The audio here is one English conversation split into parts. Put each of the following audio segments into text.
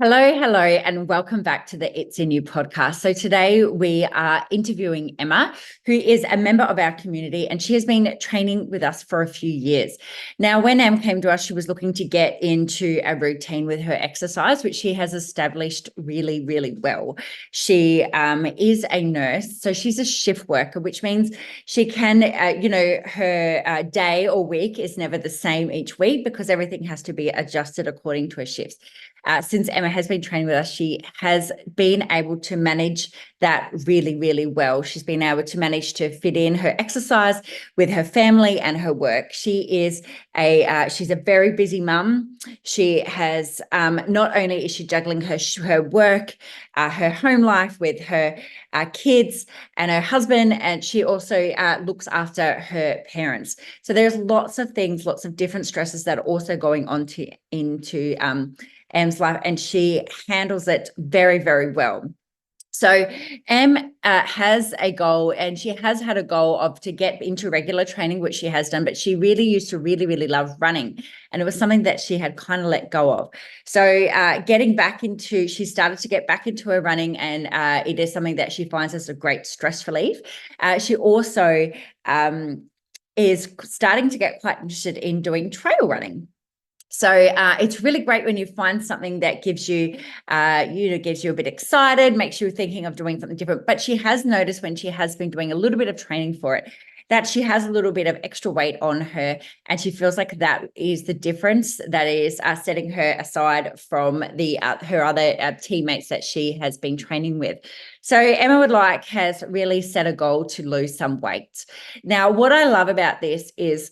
Hello, hello, and welcome back to the It's In You podcast. So today we are interviewing Emma, who is a member of our community, and she has been training with us for a few years. Now, when Em came to us, she was looking to get into a routine with her exercise, which she has established really, really well. She is a nurse, so she's a shift worker, which means she can, her day or week is never the same each week because everything has to be adjusted according to her shifts. Since Emma has been training with us, she has been able to manage that really, really well. She's been able to manage to fit in her exercise with her family and her work. She's a very busy mum. She has not only is she juggling her work, her home life with her kids and her husband, and she also looks after her parents. So there's lots of things, lots of different stresses that are also going on into Em's life, and she handles it very, very well. So Em has a goal, and she has had a goal of to get into regular training, which she has done, but she really used to really, really love running. And it was something that she had kind of let go of. So she started to get back into her running, and it is something that she finds as a great stress relief. She also is starting to get quite interested in doing trail running. So it's really great when you find something that gives you, gives you a bit excited, makes you thinking of doing something different. But she has noticed when she has been doing a little bit of training for it, that she has a little bit of extra weight on her, and she feels like that is the difference that is setting her aside from her other teammates that she has been training with. So Emma has really set a goal to lose some weight. Now, what I love about this is,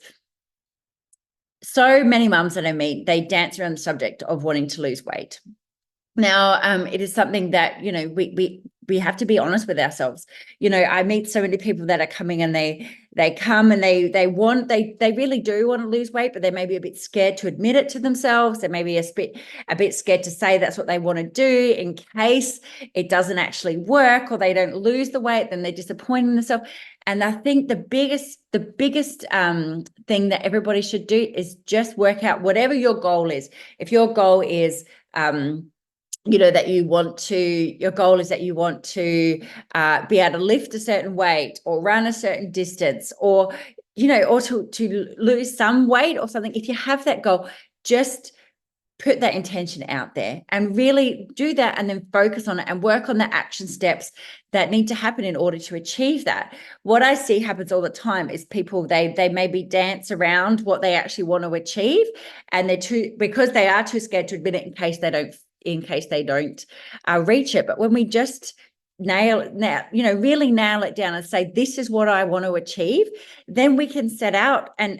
so many mums that I meet, they dance around the subject of wanting to lose weight. Now, it is something that, we have to be honest with ourselves. I meet so many people that are coming, and they come and they really do want to lose weight, but they may be a bit scared to admit it to themselves. They may be a bit scared to say that's what they want to do in case it doesn't actually work or they don't lose the weight, then they're disappointing themselves. And I think the biggest thing that everybody should do is just work out whatever your goal is. If your goal is, your goal is that you want to be able to lift a certain weight or run a certain distance, or to lose some weight or something. If you have that goal, just put that intention out there and really do that, and then focus on it and work on the action steps that need to happen in order to achieve that. What I see happens all the time is people, they maybe dance around what they actually want to achieve, and because they are too scared to admit it in case they don't reach it. But when we just really nail it down and say, this is what I want to achieve, then we can set out and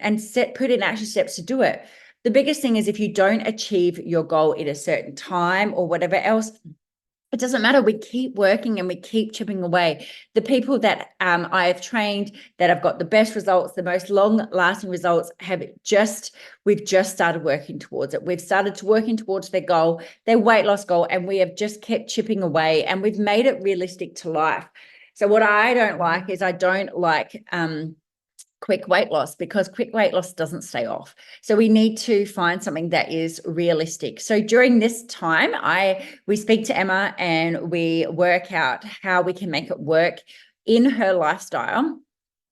put in action steps to do it. The biggest thing is, if you don't achieve your goal in a certain time or whatever else, it doesn't matter. We keep working and we keep chipping away. The people that I have trained that have got the best results, the most long-lasting results, we've just started working towards it. We've started working towards their goal, their weight loss goal, and we have just kept chipping away, and we've made it realistic to life. So what I don't like is, I don't like quick weight loss, because quick weight loss doesn't stay off. So we need to find something that is realistic. So during this time, we speak to Emma and we work out how we can make it work in her lifestyle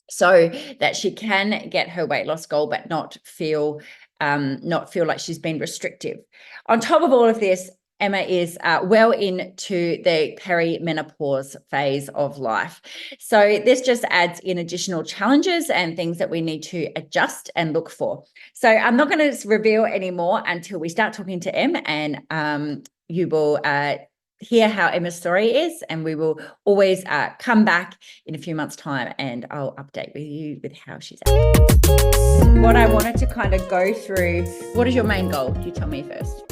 so that she can get her weight loss goal, but not feel like she's been restrictive. On top of all of this, Emma is well into the perimenopause phase of life. So this just adds in additional challenges and things that we need to adjust and look for. So I'm not going to reveal any more until we start talking to Em, and you will hear how Emma's story is, and we will always come back in a few months' time, and I'll update you with how she's at. What I wanted to kind of go through, what is your main goal? You tell me first.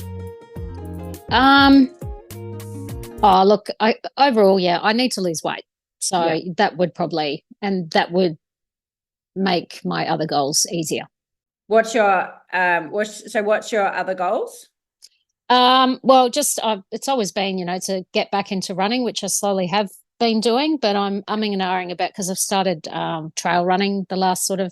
Look, overall, I need to lose weight. So that would make my other goals easier. What's your other goals? It's always been, to get back into running, which I slowly have been doing, but I'm umming and ahhing about because I've started trail running the last sort of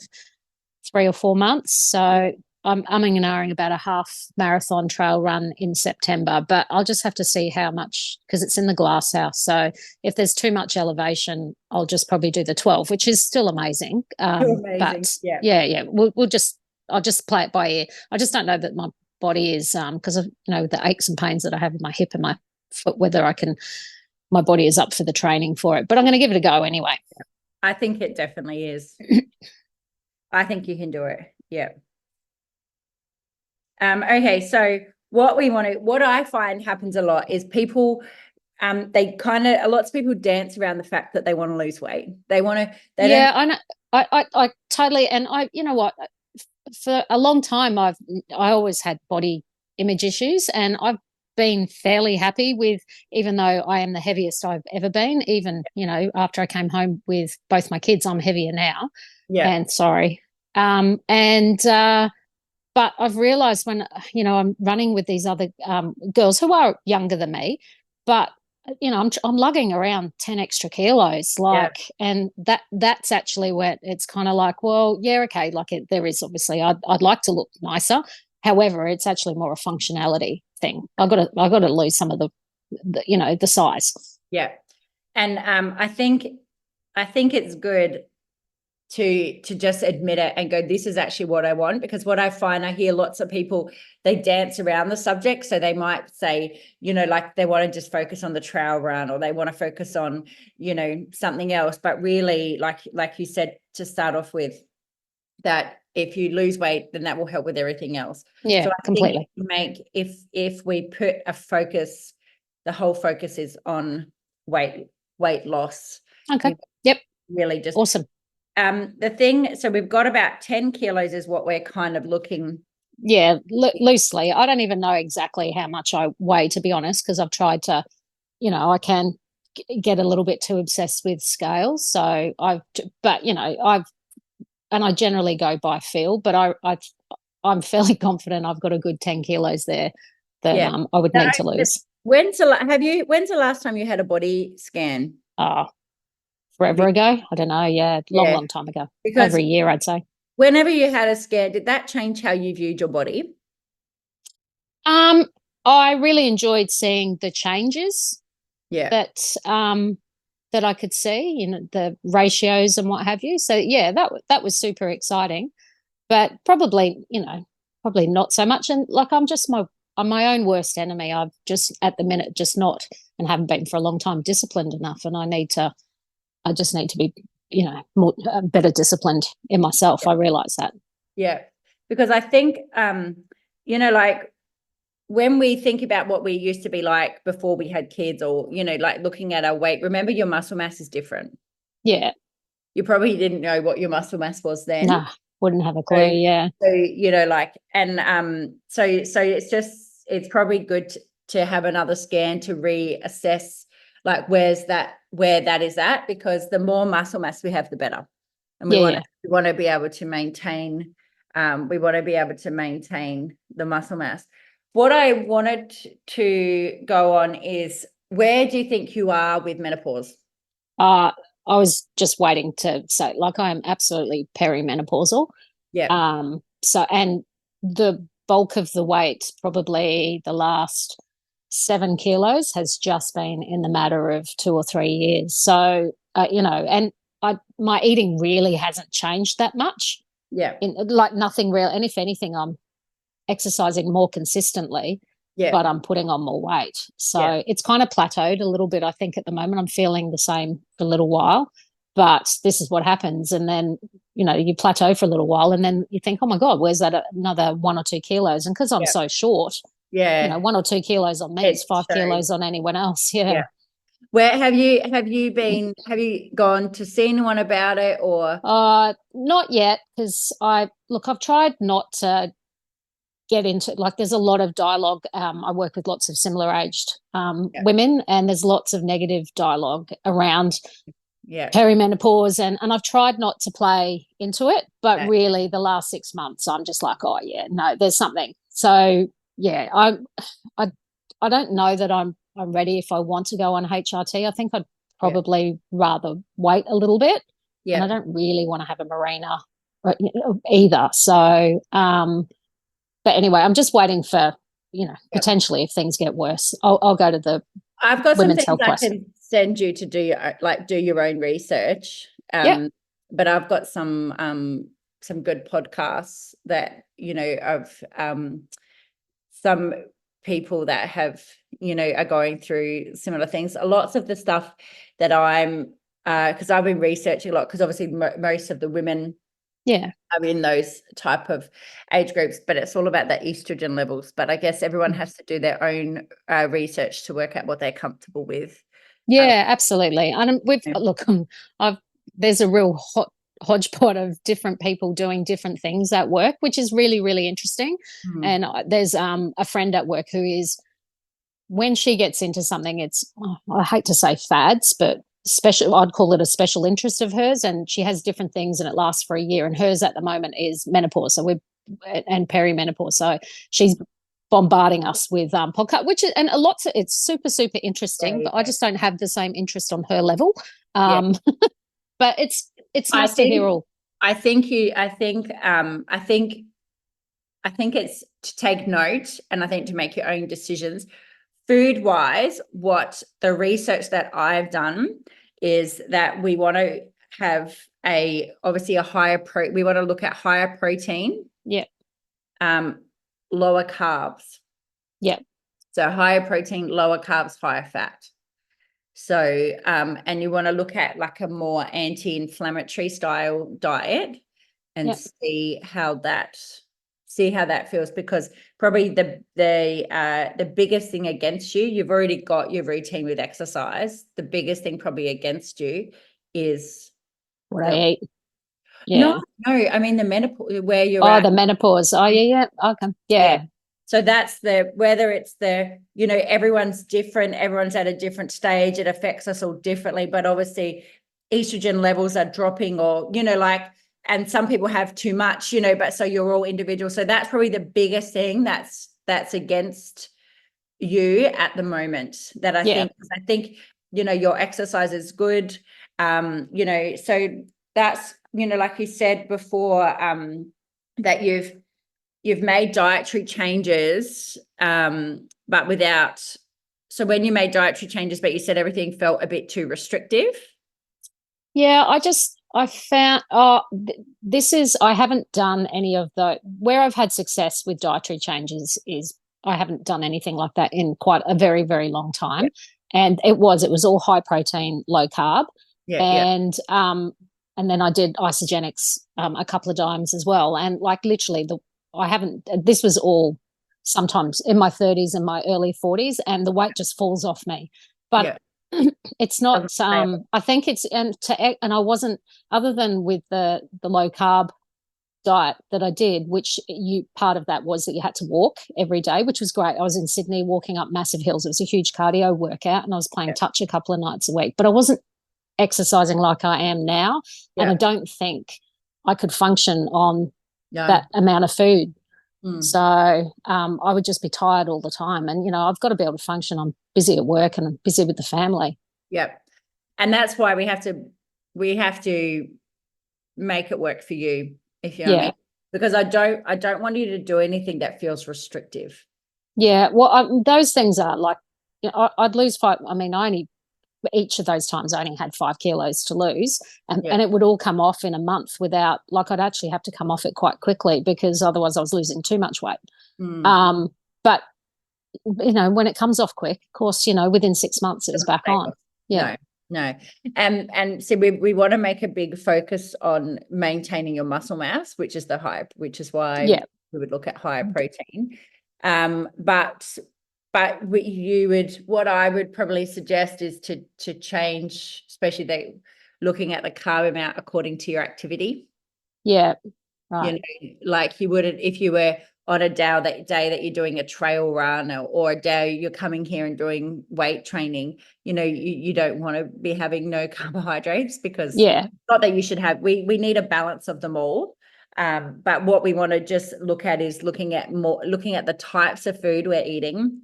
3 or 4 months. So I'm umming and ahhing about a half marathon trail run in September, but I'll just have to see how much, because it's in the glass house. So if there's too much elevation, I'll just probably do the 12, which is still amazing. Amazing. But Yeah. yeah, I'll just play it by ear. I just don't know that my body is, because of, the aches and pains that I have in my hip and my foot, whether my body is up for the training for it, but I'm going to give it a go anyway. I think it definitely is. I think you can do it. Yeah. Okay, so what I find happens a lot is people, lots of people dance around the fact that they want to lose weight. I know. I totally, and you know what, for a long time, I always had body image issues, and I've been fairly happy with, even though I am the heaviest I've ever been, even, after I came home with both my kids, I'm heavier now. Yeah. And sorry. But I've realized when, I'm running with these other girls who are younger than me, but, I'm lugging around 10 extra kilos, and that's actually where it's kind of like, well, yeah, okay. There is obviously, I'd like to look nicer. However, it's actually more a functionality thing. I got to lose some of the size. Yeah. And I think it's good to just admit it and go, this is actually what I want, because what I find, I hear lots of people, they dance around the subject. So they might say, like they want to just focus on the trail run, or they want to focus on, something else. But really, like you said, to start off with, that if you lose weight, then that will help with everything else. Yeah, so I completely. think if we put a focus, the whole focus is on weight loss. Okay. Yep. Really just awesome. So we've got about 10 kilos is what we're kind of looking. Yeah, loosely. I don't even know exactly how much I weigh, to be honest, because I've tried to, I can get a little bit too obsessed with scales. So I generally go by feel, but I'm fairly confident I've got a good 10 kilos there that I would need to lose. When's the last time you had a body scan? Forever ago. I don't know. Yeah, long time ago. Because over a year, I'd say. Whenever you had a scan, did that change how you viewed your body? I really enjoyed seeing the changes. Yeah. That I could see, the ratios and what have you. So yeah, that was super exciting, but probably not so much. And I'm my own worst enemy. I've just at the minute just not, and haven't been for a long time, disciplined enough, and I just need to be, more better disciplined in myself. Yeah. I realize that. Yeah, because I think, like when we think about what we used to be like before we had kids, or, like looking at our weight, remember your muscle mass is different. Yeah. You probably didn't know what your muscle mass was then. Nah, wouldn't have a clue. Yeah. So, so it's probably good to have another scan to reassess where that is at, because the more muscle mass we have, the better. And we want to be able to maintain, the muscle mass. What I wanted to go on is, where do you think you are with menopause? I was just waiting to say, I am absolutely perimenopausal. Yeah. So, and the bulk of the weight, probably the last 7 kilos, has just been in the matter of 2 or 3 years. So, and my eating really hasn't changed that much. Yeah. Nothing real. And if anything, I'm exercising more consistently, but I'm putting on more weight. So it's kind of plateaued a little bit, I think, at the moment. I'm feeling the same for a little while, but this is what happens. And then, you plateau for a little while, and then you think, oh my God, where's that another 1 or 2 kilos? And because I'm so short, 1 or 2 kilos on me is 5 kilos on anyone else. Yeah. Where have you gone to see anyone about it, or? Not yet, because I've tried not to get into, there's a lot of dialogue. I work with lots of similar aged women, and there's lots of negative dialogue around perimenopause, and I've tried not to play into it, but really the last 6 months I'm just like, oh yeah, no, there's something. So yeah, I don't know that I'm ready if I want to go on HRT. I think I'd probably rather wait a little bit. And I don't really want to have a marina either. So But anyway, I'm just waiting for, potentially if things get worse, I'll go to the I've got some Women's things Health I Quest. can send you to do your own research. Yep. But I've got some good podcasts that, of some people that have, are going through similar things. Lots of the stuff that I'm, because I've been researching a lot, because obviously most of the women are in those type of age groups, but it's all about the estrogen levels. But I guess everyone has to do their own research to work out what they're comfortable with. Yeah, absolutely. And there's a real hodgepodge of different people doing different things at work, which is really, really interesting. And there's a friend at work who is, when she gets into something, it's, I hate to say fads, but I'd call it a special interest of hers. And she has different things and it lasts for a year. And hers at the moment is menopause. And perimenopause. So she's bombarding us with podcast, and a lot. It's super, super interesting, but I just don't have the same interest on her level. But it's nice to hear all. I think it's to take note, and I think to make your own decisions. Food wise, what the research that I've done is that we want to have obviously a higher we want to look at higher protein. Yeah. Lower carbs. Yeah. So higher protein, lower carbs, higher fat. So, and you want to look at like a more anti-inflammatory style diet and see how that feels, because probably the biggest thing against you've already got your routine with exercise. The biggest thing probably against you is what I eat. Yeah. No, I mean the menopause, where you're at. The menopause. Oh, yeah. Okay. Yeah. So that's whether it's everyone's different, everyone's at a different stage, it affects us all differently, but obviously estrogen levels are dropping, or, and some people have too much, but so you're all individual. So that's probably the biggest thing that's against you at the moment, that I think, your exercise is good. So that's, like you said before, that you've made dietary changes, but without. So when you made dietary changes, but you said everything felt a bit too restrictive. Yeah, I found, I haven't done any of where I've had success with dietary changes is I haven't done anything like that in quite a very, very long time. And it was all high protein, low carb. And then I did isogenics a couple of times as well. And like literally this was all sometimes in my 30s and my early 40s, and the weight just falls off me. But it's not, I think it's, and I wasn't, other than with the low carb diet that I did, which part of that was that you had to walk every day, which was great. I was in Sydney walking up massive hills. It was a huge cardio workout, and I was playing touch a couple of nights a week, but I wasn't exercising like I am now. And I don't think I could function on that amount of food. So I would just be tired all the time. And, I've got to be able to function. I'm busy at work and I'm busy with the family. Yep. And that's why we have to make it work for you, if you know what I mean? Because I don't want you to do anything that feels restrictive. Yeah. Well, those things are like, I'd lose 5. I mean, each of those times I only had 5 kilos to lose, and it would all come off in a month without, I'd actually have to come off it quite quickly, because otherwise I was losing too much weight. But when it comes off quick, of course, within 6 months it was back on. No. And so we want to make a big focus on maintaining your muscle mass, which is why we would look at higher protein. But what I would probably suggest is to change, especially looking at the carb amount according to your activity. Yeah, right. Like you wouldn't if you were on a day that you're doing a trail run, or a day you're coming here and doing weight training. You don't want to be having no carbohydrates, because not that you should have. We need a balance of them all. But what we want to just look at is looking at the types of food we're eating,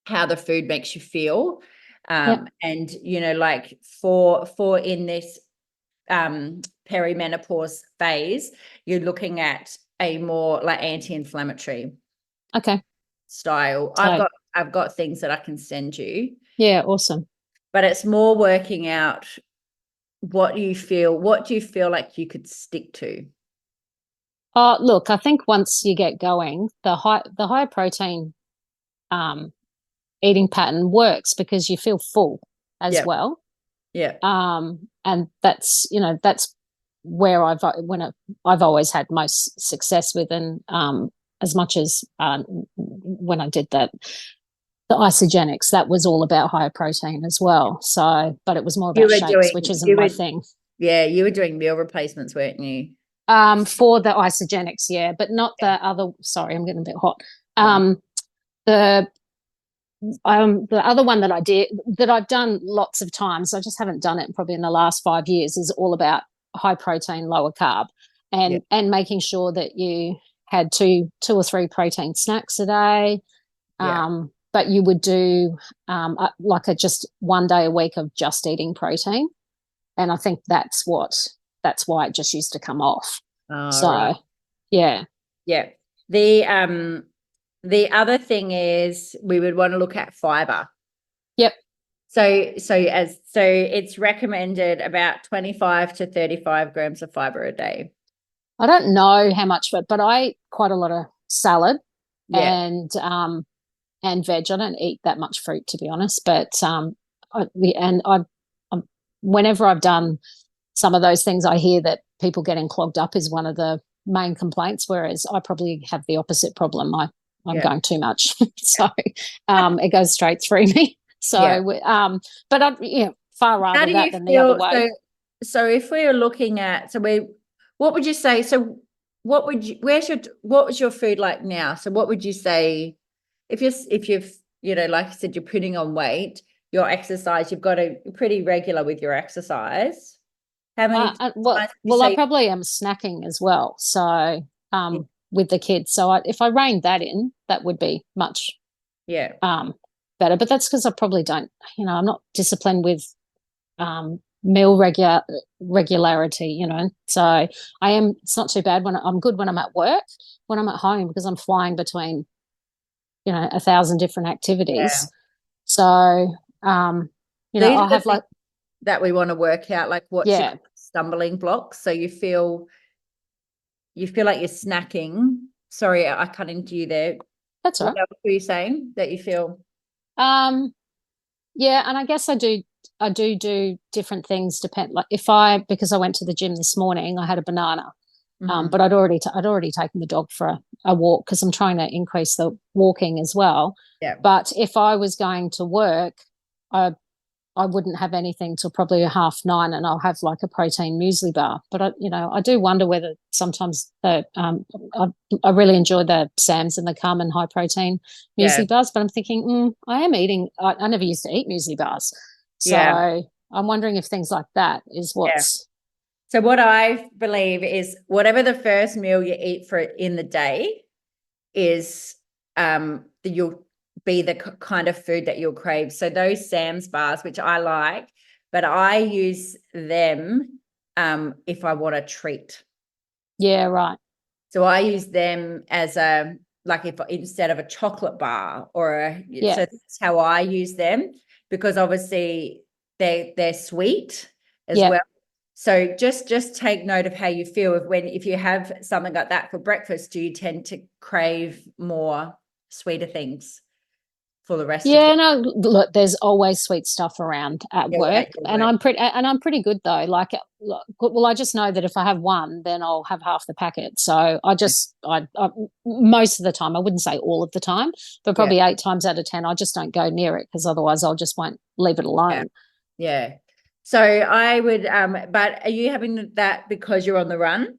how the food makes you feel, and like for in this perimenopause phase, you're looking at a more like anti-inflammatory. Okay. style. So, I've got things that I can send you. yeah, awesome. But it's more working out what do you feel like you could stick to? Look, I think once you get going, the higher protein um, eating pattern works because you feel full as Yeah. well. Yeah. And that's where I've always had most success with, and as much as when I did the isogenics, that was all about higher protein as well. So, but it was more about shakes, which isn't my thing. Yeah, you were doing meal replacements, weren't you? For the isogenics, yeah, but not the other. Sorry, I'm getting a bit hot. Yeah. The other one that I did, that I've done lots of times, I just haven't done it probably in the last 5 years, is all about high protein, lower carb, Yeah. and making sure that you had two or three protein snacks a day. Yeah. But you would do like just 1 day a week of just eating protein, and I think that's why it just used to come off. Oh, So right. yeah. Yeah. The other thing is we would want to look at fiber. Yep. So it's recommended about 25 to 35 grams of fiber a day. I don't know how much, but I eat quite a lot of salad Yeah. and veg. I don't eat that much fruit, to be honest. But whenever I've done some of those things, I hear that people getting clogged up is one of the main complaints. Whereas I probably have the opposite problem. I'm going too much, so it goes straight through me. So, but I'd far rather that than the other way. So if we're looking at, what would you say? So what was your food like now? So what would you say if you've, like I said, you're putting on weight, your exercise, you've got to be pretty regular with your exercise. How many times would you I say? probably am snacking as well. So with the kids. So if I reined that in, that would be much better. But that's because I probably don't, I'm not disciplined with meal regularity, So I am. It's not too bad when I'm good when I'm at work. When I'm at home, because I'm flying between 1,000 different activities. So These I'll are the have like that we want to work out, like what's your stumbling blocks. So you feel like you're snacking. Sorry, I cut into you there. That's all right. What else were you saying that you feel? Yeah, and I guess I do different things like because I went to the gym this morning, I had a banana. But I'd already taken the dog for a walk because I'm trying to increase the walking as well. Yeah. But if I was going to work, I wouldn't have anything till probably 9:30, and I'll have like a protein muesli bar. But I do wonder whether sometimes I really enjoy the Sam's and the Carmen high protein muesli bars. But I'm thinking, I am eating. I never used to eat muesli bars, so I'm wondering if things like that is what's. So what I believe is whatever the first meal you eat in the day is, you'll be the kind of food that you'll crave. So those Sam's bars, which I like, but I use them if I want a treat. Yeah, right. So I use them as if instead of a chocolate bar so that's how I use them, because obviously they're sweet as well. So just take note of how you feel if you have something like that for breakfast. Do you tend to crave more sweeter things for the rest of the day? No, look, there's always sweet stuff around at work, and I'm pretty good though. Like, well, I just know that if I have one, then I'll have half the packet. So I most of the time, I wouldn't say all of the time, but probably 8 times out of 10, I just don't go near it because otherwise I'll just won't leave it alone. Yeah. So I would, but are you having that because you're on the run?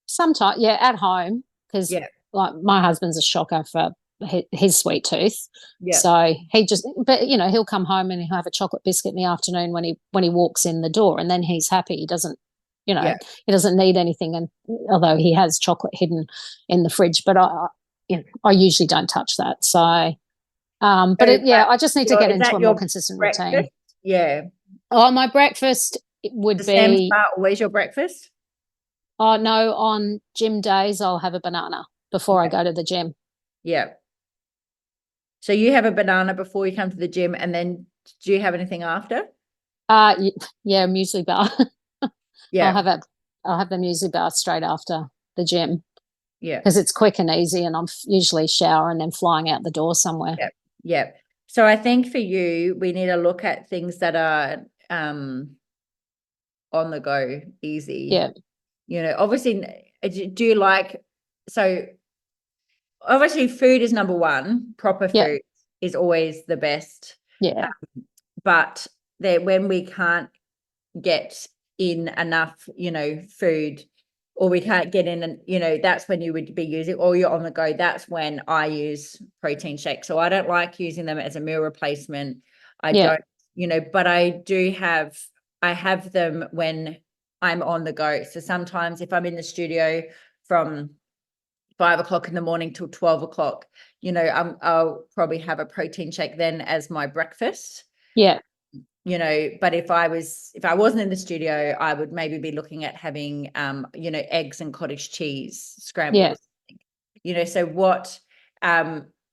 Sometimes, at home, because like my husband's a shocker for his sweet tooth. So he'll come home and he'll have a chocolate biscuit in the afternoon when he walks in the door, and then he's happy. He doesn't, he doesn't need anything. And although he has chocolate hidden in the fridge, but I usually don't touch that. So. I just need to get into a more consistent routine. Yeah. Oh, my breakfast would be. Always your breakfast? Oh no, on gym days I'll have a banana before I Yeah. go to the gym. Yeah. So you have a banana before you come to the gym, and then do you have anything after? Yeah, muesli bar. I'll Yeah. have a I'll have the muesli bar straight after the gym Yeah. because it's quick and easy, and I'm usually shower and then flying out the door somewhere. Yeah. Yeah. So I think for you, we need to look at things that are on the go, easy. Yeah, Obviously, do you like, so obviously food is number one. Proper yeah, food is always the best. yeah, But when we can't get in enough, food, or we can't get in, and that's when you would be using, or you're on the go. That's when I use protein shakes. So I don't like using them as a meal replacement. I yeah, don't, but I have them when I'm on the go. So sometimes if I'm in the studio from 5 o'clock in the morning till 12 o'clock, I'll probably have a protein shake then as my breakfast. yeah, But if I wasn't in the studio, I would maybe be looking at having eggs and cottage cheese yeah. scrambles.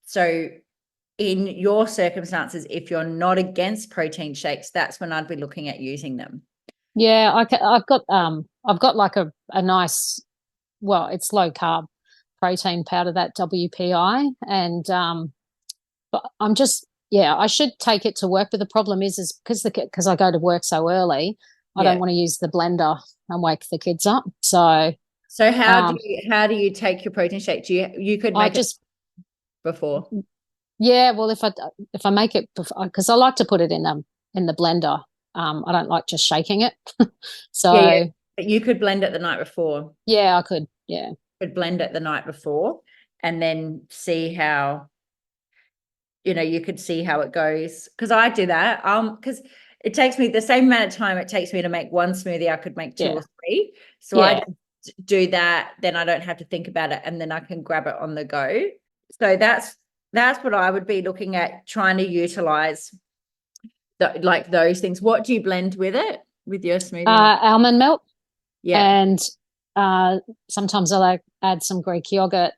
So in your circumstances, if you're not against protein shakes, that's when I'd be looking at using them. Yeah, I've got like a nice, well, it's low carb protein powder, that WPI, and but I'm just, yeah, I should take it to work, but the problem is because I go to work so early, I Yeah. don't want to use the blender and wake the kids up. So So how do um you take your protein shake? You could I make it just, before. yeah, well, if I make it, because I like to put it in the blender. I don't like just shaking it. Yeah, yeah. So But you could blend it the night before. yeah, I could, yeah, Could blend it the night before and then see how, you could see how it goes. Because I do that. Because it takes me the same amount of time it takes me to make one smoothie, I could make two yeah, or three. So I yeah, just do that, then I don't have to think about it, and then I can grab it on the go. So that's what I would be looking at, trying to utilize like those things. What do you blend with it, with your smoothie mix? almond milk, Yeah, and uh, sometimes I like add some Greek yogurt,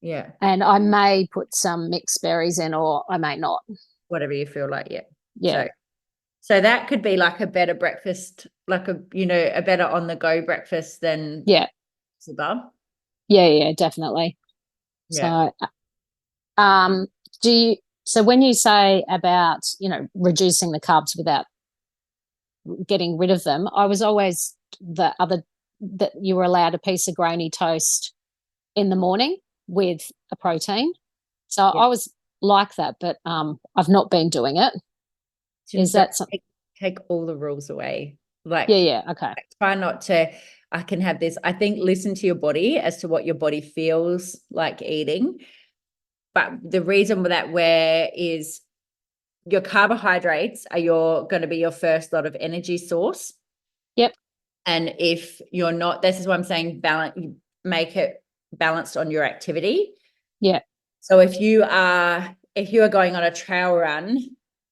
yeah. and I may put some mixed berries in, or I may not. Whatever you feel like, yeah. Yeah, So that could be like a better breakfast, like a better on the go breakfast than yeah, above. yeah, yeah, definitely. Yeah. So, um, do you? So when you say about reducing the carbs without getting rid of them, I was always the other that you were allowed a piece of grainy toast in the morning with a protein. So Yeah. I was like that, but I've not been doing it. Is Don't that something? take all the rules away. Like, Yeah, yeah, okay. try not to, I can have this. I think listen to your body as to what your body feels like eating. But the reason that where is your carbohydrates are going to be your first lot of energy source. Yep. And if you're not, this is what I'm saying, balance, you make it balanced on your activity. Yeah. So if you are going on a trail run,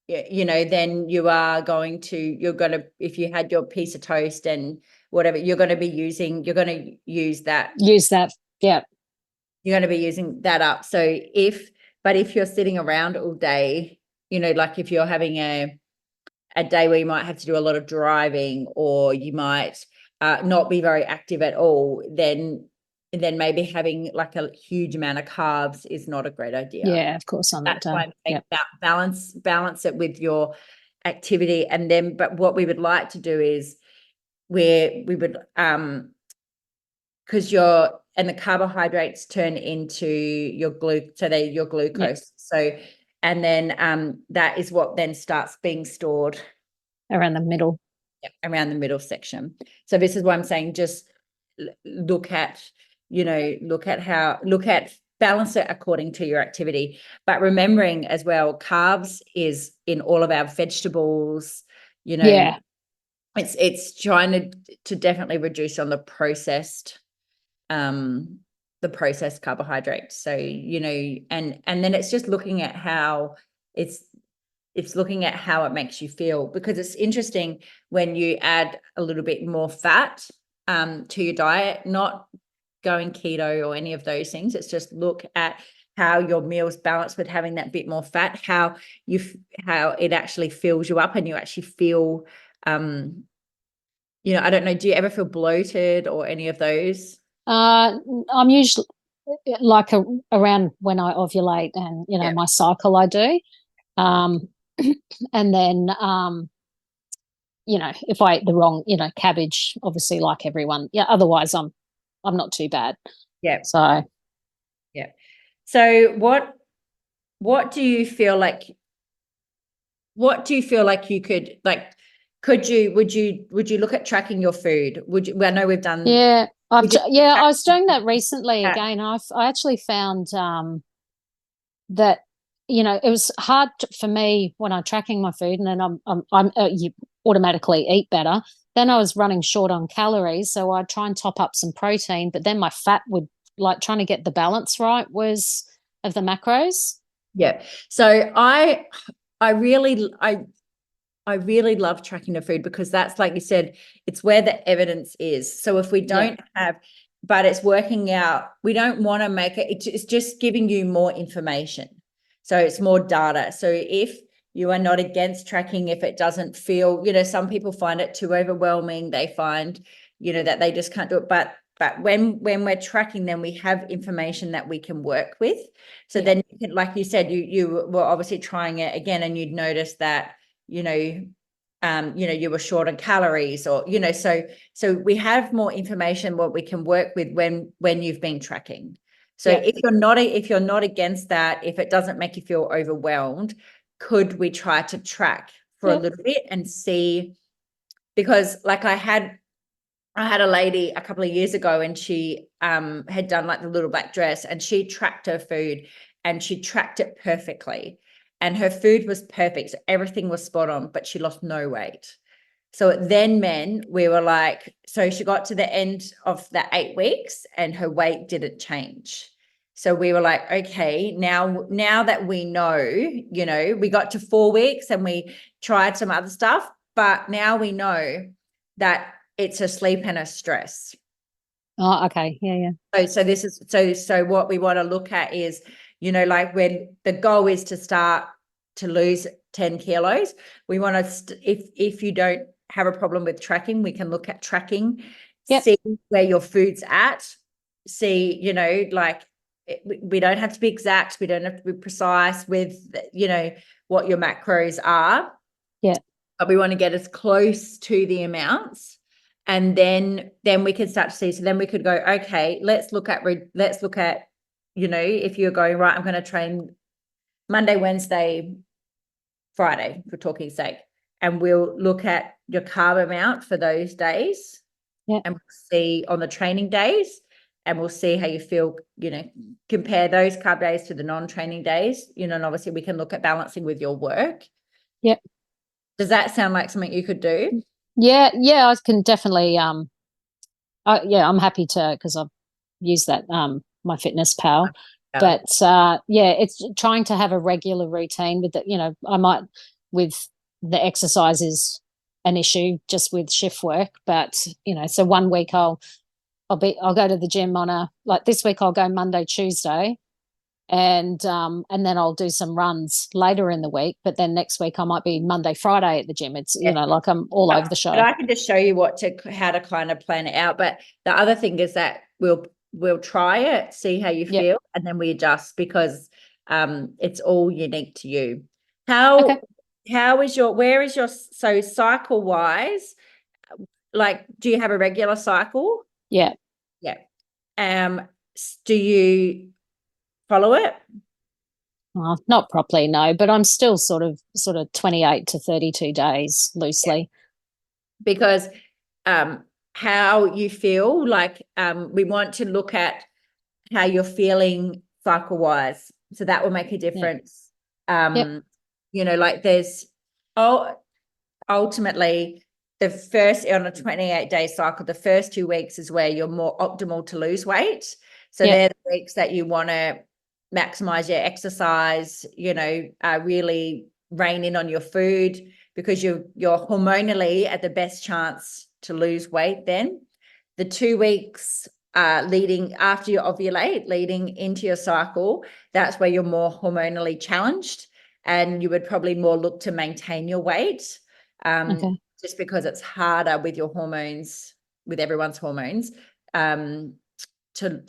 then you're going to, if you had your piece of toast and whatever, you're going to use that. Use that. Yeah. You're going to be using that up. So if you're sitting around all day, like if you're having a day where you might have to do a lot of driving, or you might not be very active at all, then maybe having like a huge amount of carbs is not a great idea. Yeah, of course, on that That's why day. I'm saying Yep. balance it with your activity. And then, but what we would like to do is we would because the carbohydrates turn into your your Yep. glucose. So, and then that is what then starts being stored Around the middle. around the middle section. So this is why I'm saying just look at, balance it according to your activity. But remembering as well, carbs is in all of our vegetables, Yeah. it's trying to definitely reduce on the processed carbohydrates. So, and then it's just looking at how it's looking at how it makes you feel, because it's interesting when you add a little bit more fat to your diet, not going keto or any of those things. It's just look at how your meals balance with having that bit more fat, how it actually fills you up and you actually feel, I don't know, do you ever feel bloated or any of those? I'm usually like around when I ovulate and, my cycle I do. And then, if I eat the wrong, cabbage, obviously like everyone. Yeah. Otherwise I'm not too bad. Yeah. So. Yeah. So what do you feel like you could, like, would you look at tracking your food? I know we've done. Yeah. I was doing that recently Yeah. again. I actually found that it was hard for me when I'm tracking my food, and then you automatically eat better. Then I was running short on calories, so I'd try and top up some protein, but then my fat would, like, trying to get the balance right was of the macros. Yeah. So I really love tracking the food, because that's, like you said, it's where the evidence is. So if we don't have, but it's working out, we don't want to make it, it's just giving you more information. So it's more data. So if you are not against tracking, if it doesn't feel, some people find it too overwhelming. They find, that they just can't do it. But when we're tracking, then we have information that we can work with. So then you can, like you said, you were obviously trying it again, and you'd notice that, you were short on calories, or, so we have more information what we can work with when you've been tracking. So if you're not against that, if it doesn't make you feel overwhelmed, could we try to track for a little bit and see? Because, like, I had a lady a couple of years ago, and she had done, like, the little black dress, and she tracked her food, and she tracked it perfectly, and her food was perfect. So everything was spot on, but she lost no weight. So it then meant we were like, so she got to the end of the 8 weeks and her weight didn't change. So we were like, okay, now that we know, we got to 4 weeks and we tried some other stuff, but now we know that it's a sleep and a stress. Oh, okay. Yeah. So this is, so what we want to look at is, like, when the goal is to start to lose 10 kilos, we want to, if you don't have a problem with tracking, we can look at tracking, see where your food's at, see, like, we don't have to be exact, we don't have to be precise with, what your macros are. Yeah. But we want to get as close to the amounts. And then we can start to see. So then we could go, okay, let's look at, if you're going, right, I'm going to train Monday, Wednesday, Friday, for talking sake, and we'll look at your carb amount for those days, and we'll see on the training days, and we'll see how you feel, compare those carb days to the non-training days, and obviously we can look at balancing with your work. Yep. Does that sound like something you could do? Yeah, I can definitely I'm happy to, because I've used that my fitness pal. But it's trying to have a regular routine with that. I might, with the exercise is an issue just with shift work, but so 1 week I'll go to the gym like this week I'll go Monday, Tuesday, and then I'll do some runs later in the week, but then next week I might be Monday, Friday at the gym. It's like I'm all over the show. But I can just show you how to kind of plan it out. But the other thing is that we'll try it, see how you feel, and then we adjust, because it's all unique to you. Where is your, so cycle wise, like, do you have a regular cycle? Yeah. Do you follow it? Not properly, no, but I'm still sort of 28 to 32 days loosely. Because how you feel, like, we want to look at how you're feeling cycle wise, so that will make a difference. Like, there's ultimately the first, on a 28-day cycle, the first 2 weeks is where you're more optimal to lose weight. So they're the weeks that you want to maximize your exercise, really rein in on your food, because you're hormonally at the best chance to lose weight then. the 2 weeks leading after you ovulate, leading into your cycle, that's where you're more hormonally challenged, and you would probably more look to maintain your weight, just because it's harder with your hormones, with everyone's hormones, to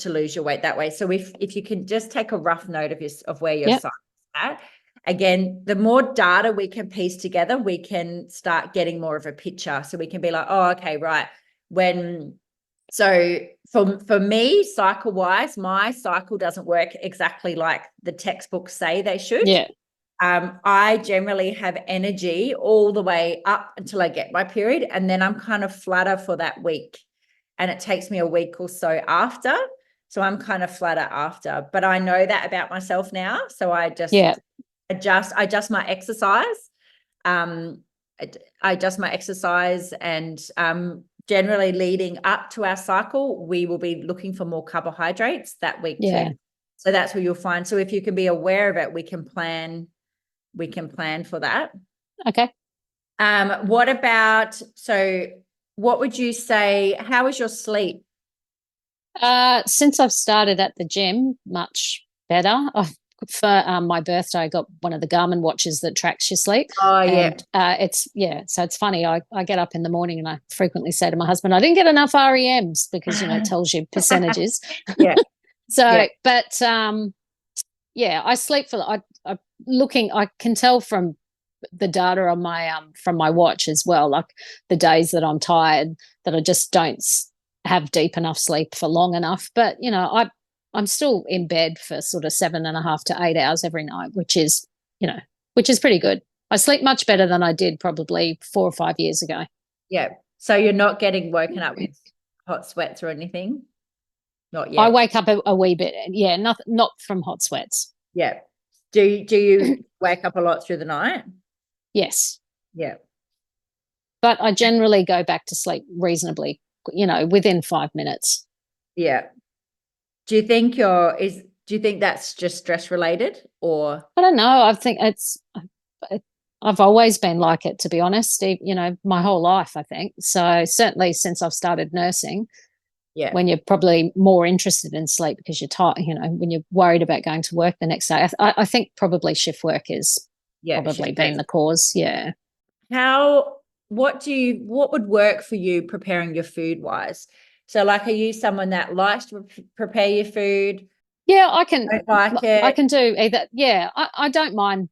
lose your weight that way. So if you can just take a rough note of where your cycle is at. Again, the more data we can piece together, we can start getting more of a picture. So we can be like, oh, okay, right. So for me, cycle wise, my cycle doesn't work exactly like the textbooks say they should. Yeah. I generally have energy all the way up until I get my period, and then I'm kind of flatter for that week. And it takes me a week or so after. So I'm kind of flatter after. But I know that about myself now. So I just adjust my exercise. I adjust my exercise, and generally leading up to our cycle, we will be looking for more carbohydrates that week too. So that's where you'll find. So if you can be aware of it, we can plan for that. Okay. What would you say, how is your sleep? Since I've started at the gym, much better. For my birthday, I got one of the Garmin watches that tracks your sleep. Oh, yeah. And so it's funny. I get up in the morning and I frequently say to my husband, I didn't get enough REMs, because, it tells you percentages. Yeah. But I sleep I can tell from the data on my from my watch as well, like the days that I'm tired, that I just don't have deep enough sleep for long enough. But I'm still in bed for sort of 7.5 to 8 hours every night, which is pretty good. I sleep much better than I did probably 4 or 5 years ago. Yeah. So you're not getting woken up with hot sweats or anything? Not yet. I wake up a wee bit. Yeah, not from hot sweats. Yeah. Do you wake up a lot through the night? Yes. Yeah. But I generally go back to sleep reasonably, within 5 minutes. Yeah. Do you think that's just stress related, or? I don't know. I think I've always been like it, to be honest, my whole life, I think. So certainly since I've started nursing, when you're probably more interested in sleep because you're tired, when you're worried about going to work the next day, I think probably shift work is probably been the cause. Yeah. What would work for you preparing your food wise? So like, are you someone that likes to prepare your food? Yeah, I can. Like it? I can do either. Yeah, I don't mind.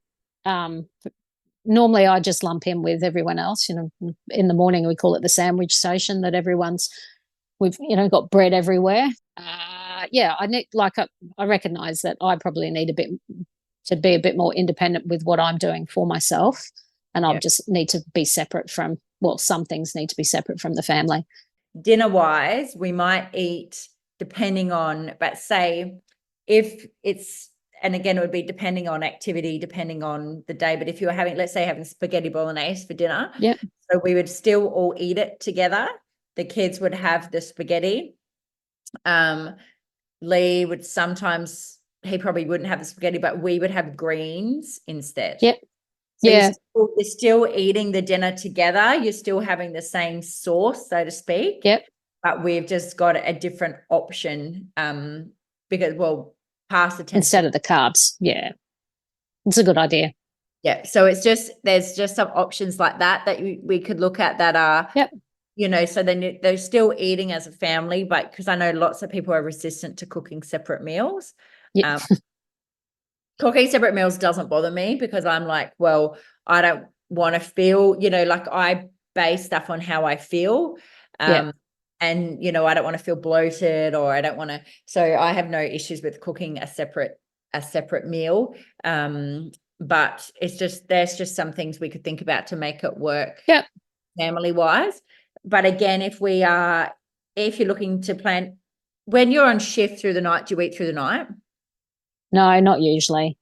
Normally, I just lump in with everyone else. In the morning we call it the sandwich station. We've got bread everywhere. I need I recognise that I probably need to be a bit more independent with what I'm doing for myself, and I'll just need to be separate from. Well, some things need to be separate from the family. Dinner wise, we might eat depending on, but say if it's, and again, it would be depending on activity, depending on the day. But if you were let's say having spaghetti bolognese for dinner, so we would still all eat it together. The kids would have the spaghetti. Lee would sometimes, he probably wouldn't have the spaghetti, but we would have greens instead. Yep. So you're still eating the dinner together. You're still having the same sauce, so to speak. Yep. But we've just got a different option because, pasta instead of the carbs. Yeah. It's a good idea. Yeah. So there's just some options like that we could look at that are, so then they're still eating as a family, but because I know lots of people are resistant to cooking separate meals. Yeah. Cooking separate meals doesn't bother me because I'm like, well, I don't want to feel, like I base stuff on how I feel. And, I don't want to feel bloated, or I don't want to, so I have no issues with cooking a separate meal. But there's just some things we could think about to make it work family wise. But again, if you're looking to plan, when you're on shift through the night, do you eat through the night? No, not usually.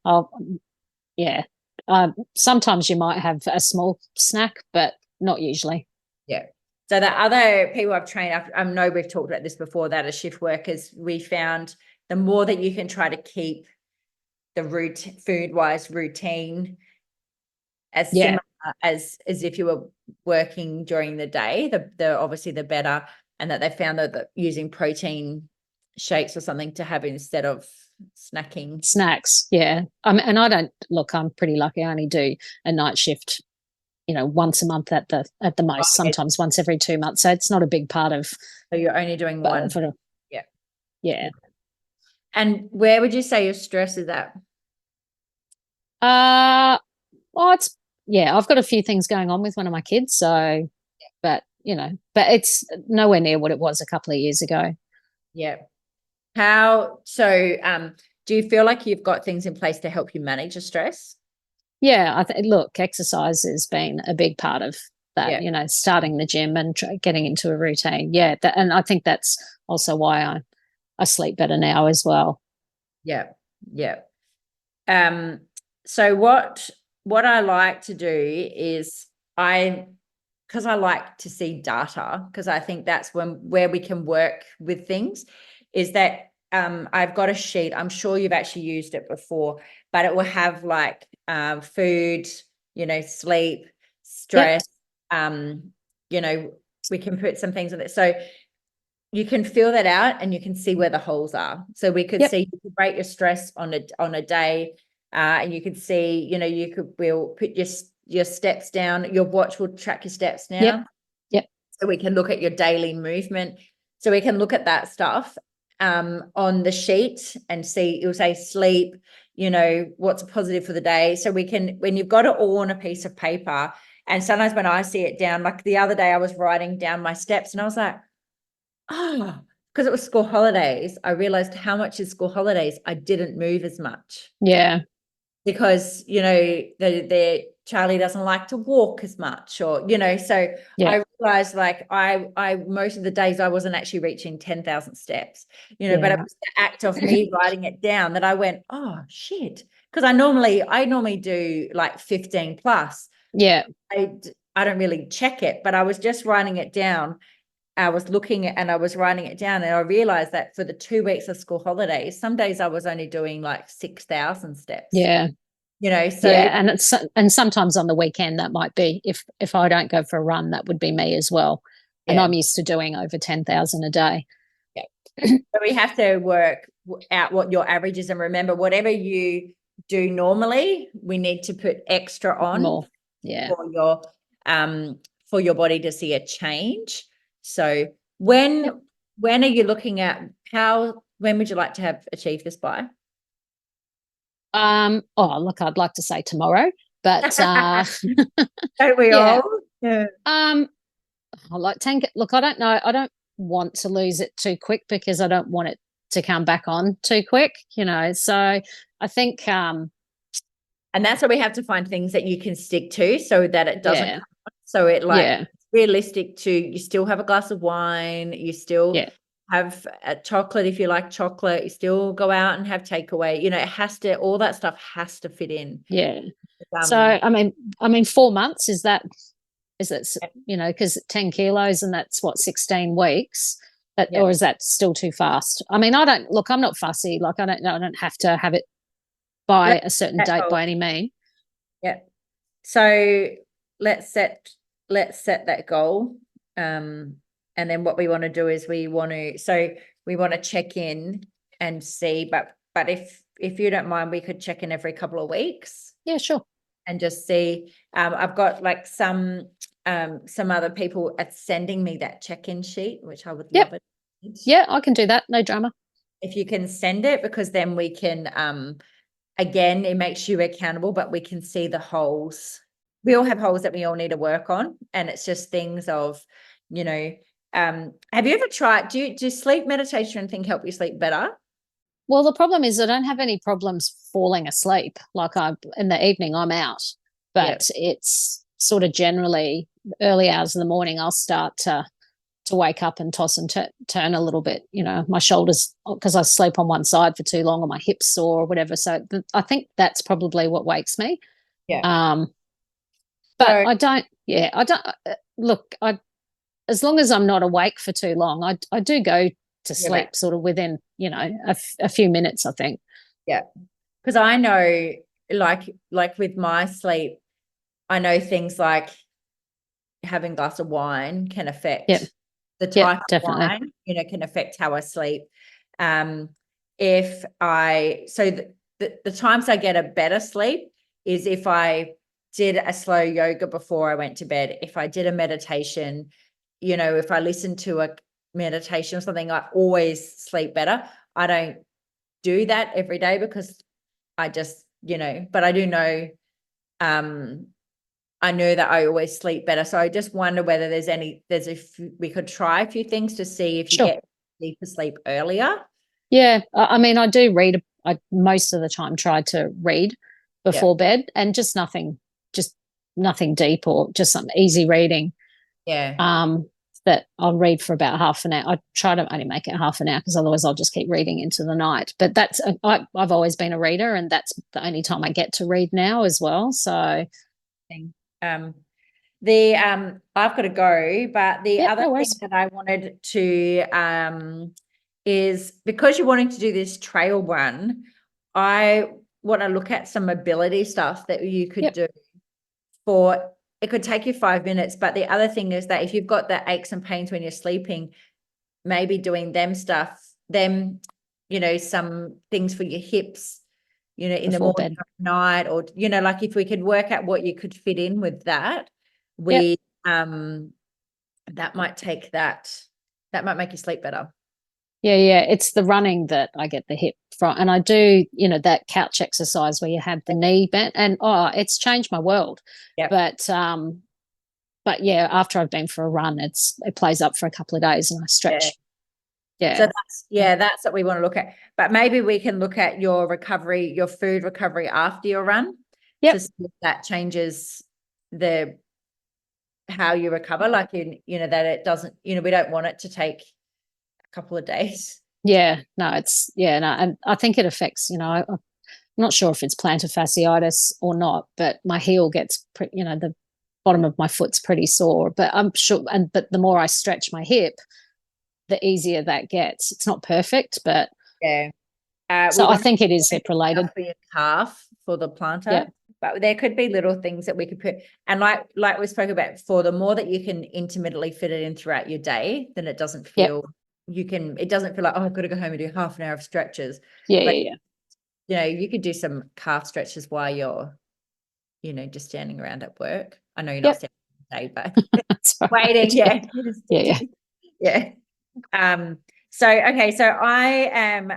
Sometimes you might have a small snack, but not usually. Yeah. So the other people I've trained, I know we've talked about this before, that as shift workers, we found the more that you can try to keep the food-wise routine as similar as if you were working during the day, the obviously the better. and that they found that using protein shakes or something to have instead of snacking. Snacks, yeah. And I don't look. I'm pretty lucky. I only do a night shift, once a month at the most. Sometimes once every 2 months. So it's not a big part of. So you're only doing one. Yeah. Yeah. And where would you say your stress is at? Well, I've got a few things going on with one of my kids. So, but it's nowhere near what it was a couple of years ago. Yeah. Do you feel like you've got things in place to help you manage your stress? Yeah, look, exercise has been a big part of that, starting the gym and getting into a routine. Yeah, and I think that's also why I sleep better now as well. Yeah, yeah. So what I like to do is because I like to see data, because I think that's where we can work with things, is that I've got a sheet. I'm sure you've actually used it before, but it will have like food, sleep, stress. Yep. We can put some things in it. So you can fill that out and you can see where the holes are. So we could see, you could rate your stress on a day, and you could see, we'll put your steps down. Your watch will track your steps now. Yep. So we can look at your daily movement. So we can look at that stuff on the sheet and see, it'll say sleep, what's positive for the day. So we can, when you've got it all on a piece of paper, and sometimes when I see it down, like the other day I was writing down my steps and I was like, because it was school holidays, I realized how much in school holidays I didn't move as much. Yeah. Because, the Charlie doesn't like to walk as much, or, so I realized like I most of the days I wasn't actually reaching 10,000 steps, but it was the act of me writing it down that I went, oh shit. Because I normally do like 15 plus. Yeah. I don't really check it, but I was just writing it down. I was looking at and I was writing it down, and I realized that for the 2 weeks of school holidays, some days I was only doing like 6,000 steps. Yeah. So and sometimes on the weekend that might be, if I don't go for a run, that would be me as well. And I'm used to doing over 10,000 a day. Yeah. So we have to work out what your average is, and remember, whatever you do normally, we need to put extra on more. For your body to see a change. So when are you looking at when would you like to have achieved this by? Look, I'd like to say tomorrow, but don't we all? Yeah. I like 10. Look, I don't know. I don't want to lose it too quick because I don't want it to come back on too quick, so I think and that's why we have to find things that you can stick to so that it doesn't come on. So it realistic to, you still have a glass of wine, you still have a chocolate if you like chocolate, you still go out and have takeaway, it has to, all that stuff has to fit in. So I mean 4 months, is it because 10 kilos and that's what, 16 weeks, or is that still too fast? I mean, I'm not fussy, like I don't have to have it by a certain date by any means. So let's set that goal, and then what we want to do is we want to check in and see, but if you don't mind, we could check in every couple of weeks. Yeah, sure. And just see, I've got like some other people at sending me that check-in sheet, which I would love it. Yeah, I can do that, no drama. If you can send it, because then we can again, it makes you accountable, but we can see the holes. We all have holes that we all need to work on, and it's just things of, have you ever tried, do sleep meditation and think help you sleep better? Well, the problem is I don't have any problems falling asleep. Like in the evening I'm out, but it's sort of generally early hours of the morning I'll start to wake up and toss and turn a little bit, my shoulders, because I sleep on one side for too long, or my hips sore or whatever. So I think that's probably what wakes me. But I don't look, as long as I'm not awake for too long, I do go to sleep sort of within, a few minutes, I think. Yeah. Because I know, like with my sleep, I know things like having a glass of wine can affect the Yeah, type of definitely. wine, can affect how I sleep. If I, so the times I get a better sleep is if I did a slow yoga before I went to bed, if I did a meditation, if I listened to a meditation or something, I always sleep better. I don't do that every day because I just, but I do know, I know that I always sleep better. So I just wonder whether we could try a few things to see if you Sure. get deeper sleep earlier. Yeah, I mean, I do read. I most of the time try to read Yeah. before bed, and just nothing deep, or just some easy reading. Yeah. That I'll read for about half an hour. I try to only make it half an hour because otherwise I'll just keep reading into the night. But I've always been a reader, and that's the only time I get to read now as well. So, Um, I've got to go, but the yeah, other no thing worries. that I wanted to is because you're wanting to do this trail run, I want to look at some mobility stuff that you could Yep. do it could take you 5 minutes. But the other thing is that if you've got the aches and pains when you're sleeping, maybe doing some things for your hips, in the Before morning bed. or night, or, like if we could work out what you could fit in with that, Yep. that might make you sleep better. Yeah. It's the running that I get the hip from, and I do, that couch exercise where you have the knee bent, and it's changed my world. Yep. But yeah, after I've been for a run, it plays up for a couple of days, and I stretch. So Yeah. that's what we want to look at. But maybe we can look at your recovery, your food recovery after your run, Yep. to see if that changes how you recover. Like that it doesn't, we don't want it to take a couple of days. Yeah. No, and I think it affects, I'm not sure if it's plantar fasciitis or not, but my heel gets, the bottom of my foot's pretty sore. But I'm sure, but the more I stretch my hip, the easier that gets. It's not perfect, but Yeah. so I think it is hip related. For your calf for the plantar. Yeah. But there could be little things that we could put, and like we spoke about before, the more that you can intermittently fit it in throughout your day, then it doesn't feel it doesn't feel like, oh, I've got to go home and do half an hour of stretches. Yeah. You could do some calf stretches while you're, just standing around at work. I know you're not Yep. standing all day, but That's right. waiting, yeah. Yeah. Yeah. So okay, so I'm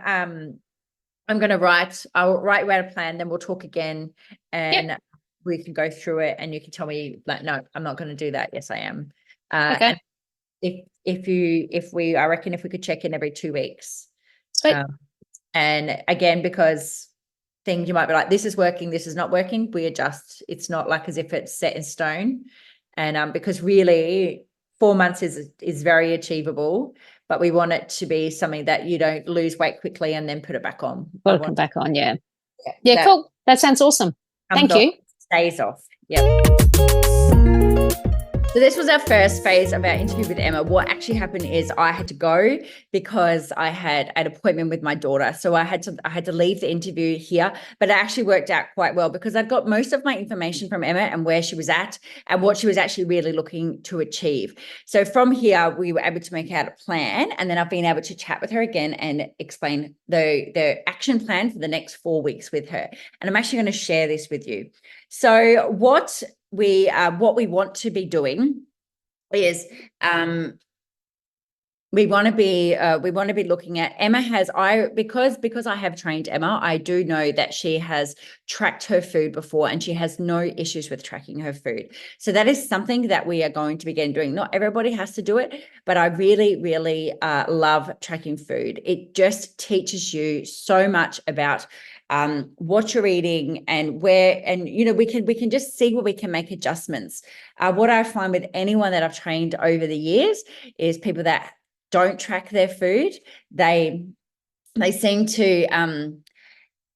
going to I'll write you out a plan, then we'll talk again, and we can go through it, and you can tell me like, no, I'm not going to do that. Yes, I am. Okay. And I reckon if we could check in every 2 weeks. Sweet. And again, because things you might be like, this is working, this is not working, we adjust. It's not like as if it's set in stone. And because really 4 months is very achievable, but we want it to be something that you don't lose weight quickly and then put it back on. Got to come back on. Yeah. Cool. That sounds awesome. Thank you. Stays off. Yep. So this was our first phase of our interview with Emma. What actually happened is I had to go because I had an appointment with my daughter. So I had to leave the interview here, but it actually worked out quite well because I've got most of my information from Emma and where she was at and what she was actually really looking to achieve. So from here, we were able to make out a plan, and then I've been able to chat with her again and explain the action plan for the next 4 weeks with her. And I'm actually going to share this with you. So what we want to be doing is we want to be looking at because I have trained Emma, I do know that she has tracked her food before and she has no issues with tracking her food. So that is something that we are going to begin doing. Not everybody has to do it, but I really, really love tracking food. It just teaches you so much about what you're eating and where, and we can just see where we can make adjustments. What I find with anyone that I've trained over the years is people that don't track their food, they seem to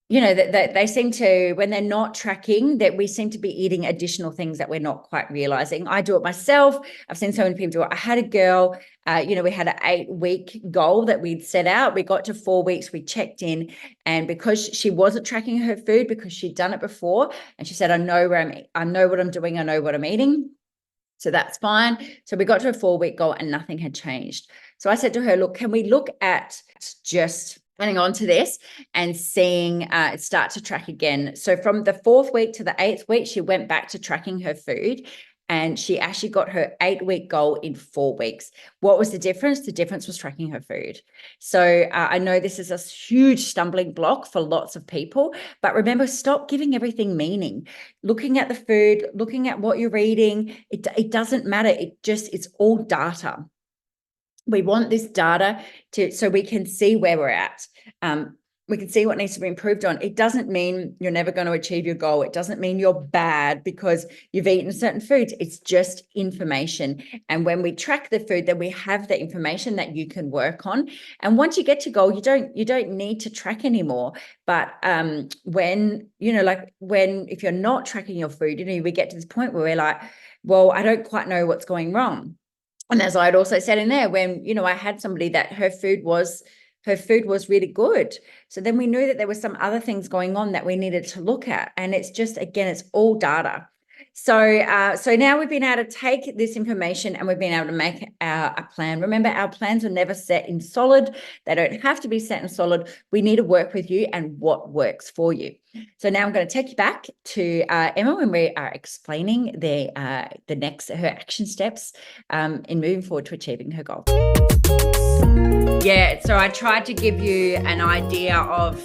that they seem to, when they're not tracking, that we seem to be eating additional things that we're not quite realizing. I do it myself. I've seen so many people do it. I had a girl, we had an 8-week goal that we'd set out. We got to 4 weeks, we checked in, and because she wasn't tracking her food, because she'd done it before, and she said, I know what I'm doing, I know what I'm eating. So that's fine. So we got to a 4-week goal and nothing had changed. So I said to her, look, can we look at just hanging on to this and seeing it start to track again? So from the 4th week to the 8th week, she went back to tracking her food, and she actually got her 8-week goal in 4 weeks. What was the difference? The difference was tracking her food. So I know this is a huge stumbling block for lots of people, but remember, stop giving everything meaning. Looking at the food, looking at what you're eating, it doesn't matter. It's all data. We want this data so we can see where we're at. We can see what needs to be improved on. It doesn't mean you're never going to achieve your goal. It doesn't mean you're bad because you've eaten certain foods. It's just information. And when we track the food, then we have the information that you can work on. And once you get to goal, you don't need to track anymore. But if you're not tracking your food, we get to this point where we're like, well, I don't quite know what's going wrong. And as I'd also said in there, when, I had somebody that her food was really good. So then we knew that there were some other things going on that we needed to look at. And it's just, again, it's all data. So now we've been able to take this information and we've been able to make a plan. Remember, our plans are never set in solid. They don't have to be set in solid. We need to work with you and what works for you. So now I'm going to take you back to Emma when we are explaining her action steps in moving forward to achieving her goal. Yeah, so I tried to give you an idea of,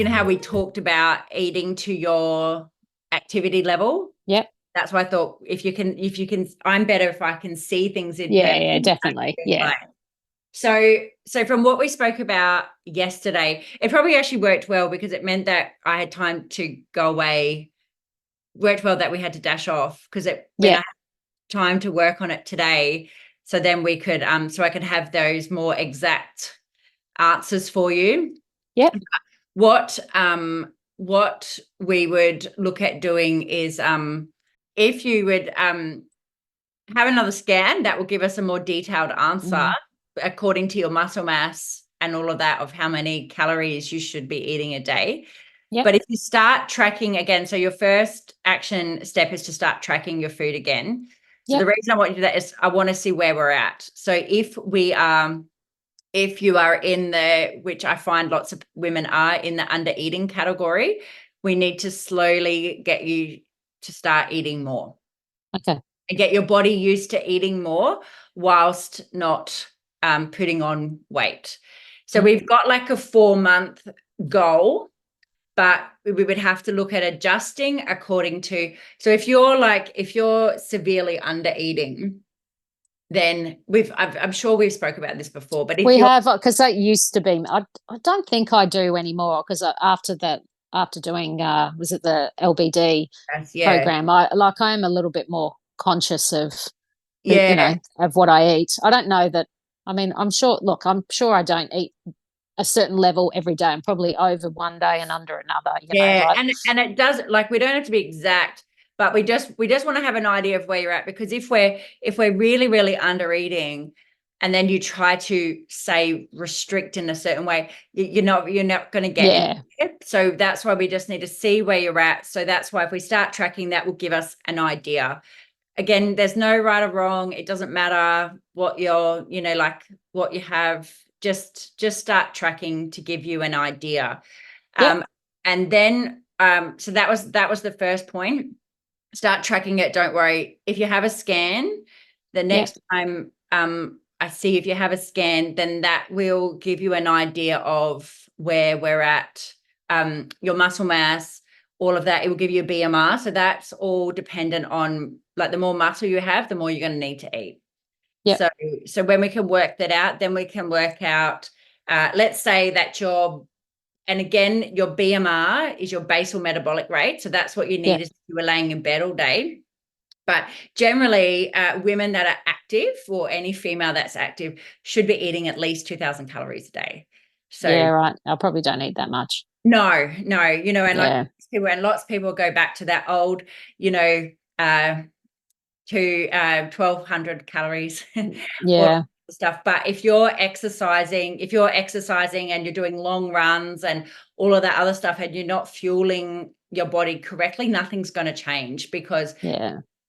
how we talked about eating to your activity level. Yep. That's why I thought if you can, I'm better if I can see things in person. Yeah, definitely. Yeah. So from what we spoke about yesterday, it probably actually worked well because it meant that I had time to go away. Worked well that we had to dash off because I had time to work on it today. So then we could, so I could have those more exact answers for you. Yep. What we would look at doing is, if you would have another scan, that will give us a more detailed answer according to your muscle mass and all of that of how many calories you should be eating a day. Yep. But if you start tracking again, so your first action step is to start tracking your food again. So the reason I want you to do that is I want to see where we're at. So if you are in which I find lots of women are in the under eating category, we need to slowly get you to start eating more. Okay. And get your body used to eating more whilst not putting on weight. So we've got like a 4-month goal, but we would have to look at adjusting according to, so if you're severely under eating, then I'm sure we've spoke about this before, but if we have, because that used to be, I don't think I do anymore, because after doing was it the LBD program, I am a little bit more conscious of of what I eat. I don't know that, I'm sure I don't eat a certain level every day. I'm probably over one day and under another. And it does, we don't have to be exact, but we just want to have an idea of where you're at, because if we're really, really under eating and then you try to say restrict in a certain way, you're not going to get it. So that's why we just need to see where you're at. So that's why if we start tracking, that will give us an idea. Again, there's no right or wrong. It doesn't matter what you're, what you have. Just start tracking to give you an idea. And then, so that was the first point. Start tracking it. Don't worry. If you have a scan, the next time I see if you have a scan, then that will give you an idea of where we're at, your muscle mass, all of that. It will give you a BMR. So that's all dependent on, the more muscle you have, the more you're going to need to eat. Yep. So when we can work that out, then we can work out, let's say that and again, your BMR is your basal metabolic rate. So that's what you need if you were laying in bed all day. But generally, women that are active, or any female that's active, should be eating at least 2,000 calories a day. So right. I probably don't eat that much. No, and lots of people go back to that old, to 1,200 calories. Stuff. But if you're exercising and you're doing long runs and all of that other stuff, and you're not fueling your body correctly, nothing's going to change, because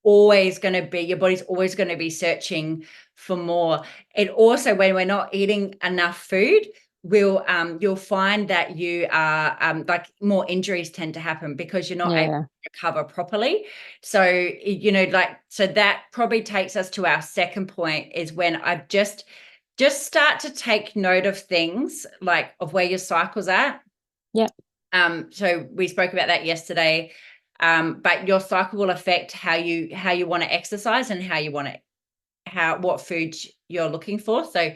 always going to be, your body's always going to be searching for more. It also, when we're not eating enough food, you'll find that you are like more injuries tend to happen because you're not able to recover properly. So, so that probably takes us to our second point, is when I've just start to take note of things, like of where your cycle's at. So we spoke about that yesterday. But your cycle will affect how you want to exercise and what food you're looking for. So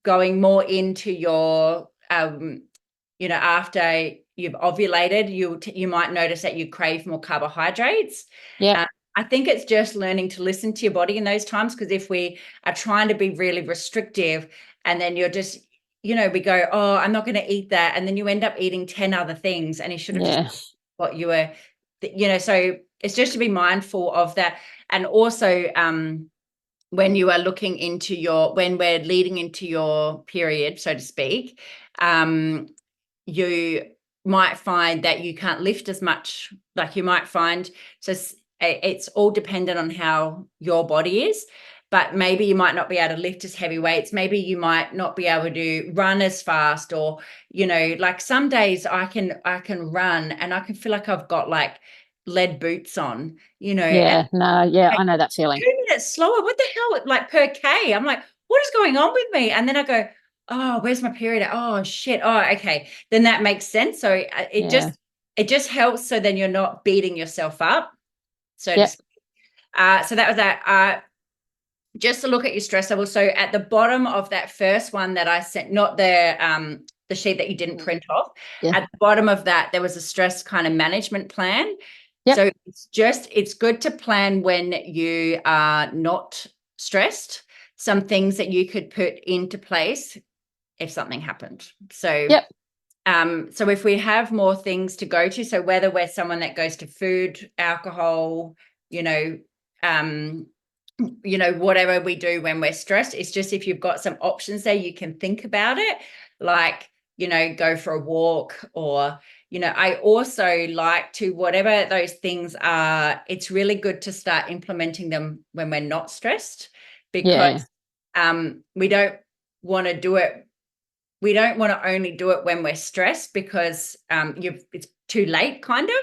going more into your after you've ovulated, you might notice that you crave more carbohydrates. I think it's just learning to listen to your body in those times, because if we are trying to be really restrictive and then you're just, we go, oh, I'm not going to eat that, and then you end up eating 10 other things, and you should have just what you were, so it's just to be mindful of that. And also when you are looking into when we're leading into your period, so to speak, you might find that you can't lift as much. Like you might find, so it's all dependent on how your body is, but maybe you might not be able to lift as heavy weights. Maybe you might not be able to run as fast, or, like some days I can run and I can feel like I've got like lead boots on, I know that feeling. 2 minutes slower, what the hell, like per K. I'm like, what is going on with me? And then I go, oh, where's my period? Oh shit. Oh, okay. Then that makes sense. So it just helps. So then you're not beating yourself up. So so that was that. Just to look at your stress level. So at the bottom of that first one that I sent, not the sheet that you didn't print off, at the bottom of that, there was a stress kind of management plan. So it's good to plan when you are not stressed, some things that you could put into place if something happened. So so if we have more things to go to, so whether we're someone that goes to food, alcohol, whatever we do when we're stressed, it's just, if you've got some options there, you can think about it, like, go for a walk, or, I also like to, whatever those things are, it's really good to start implementing them when we're not stressed, because we don't want to do it. We don't want to only do it when we're stressed, because it's too late, kind of.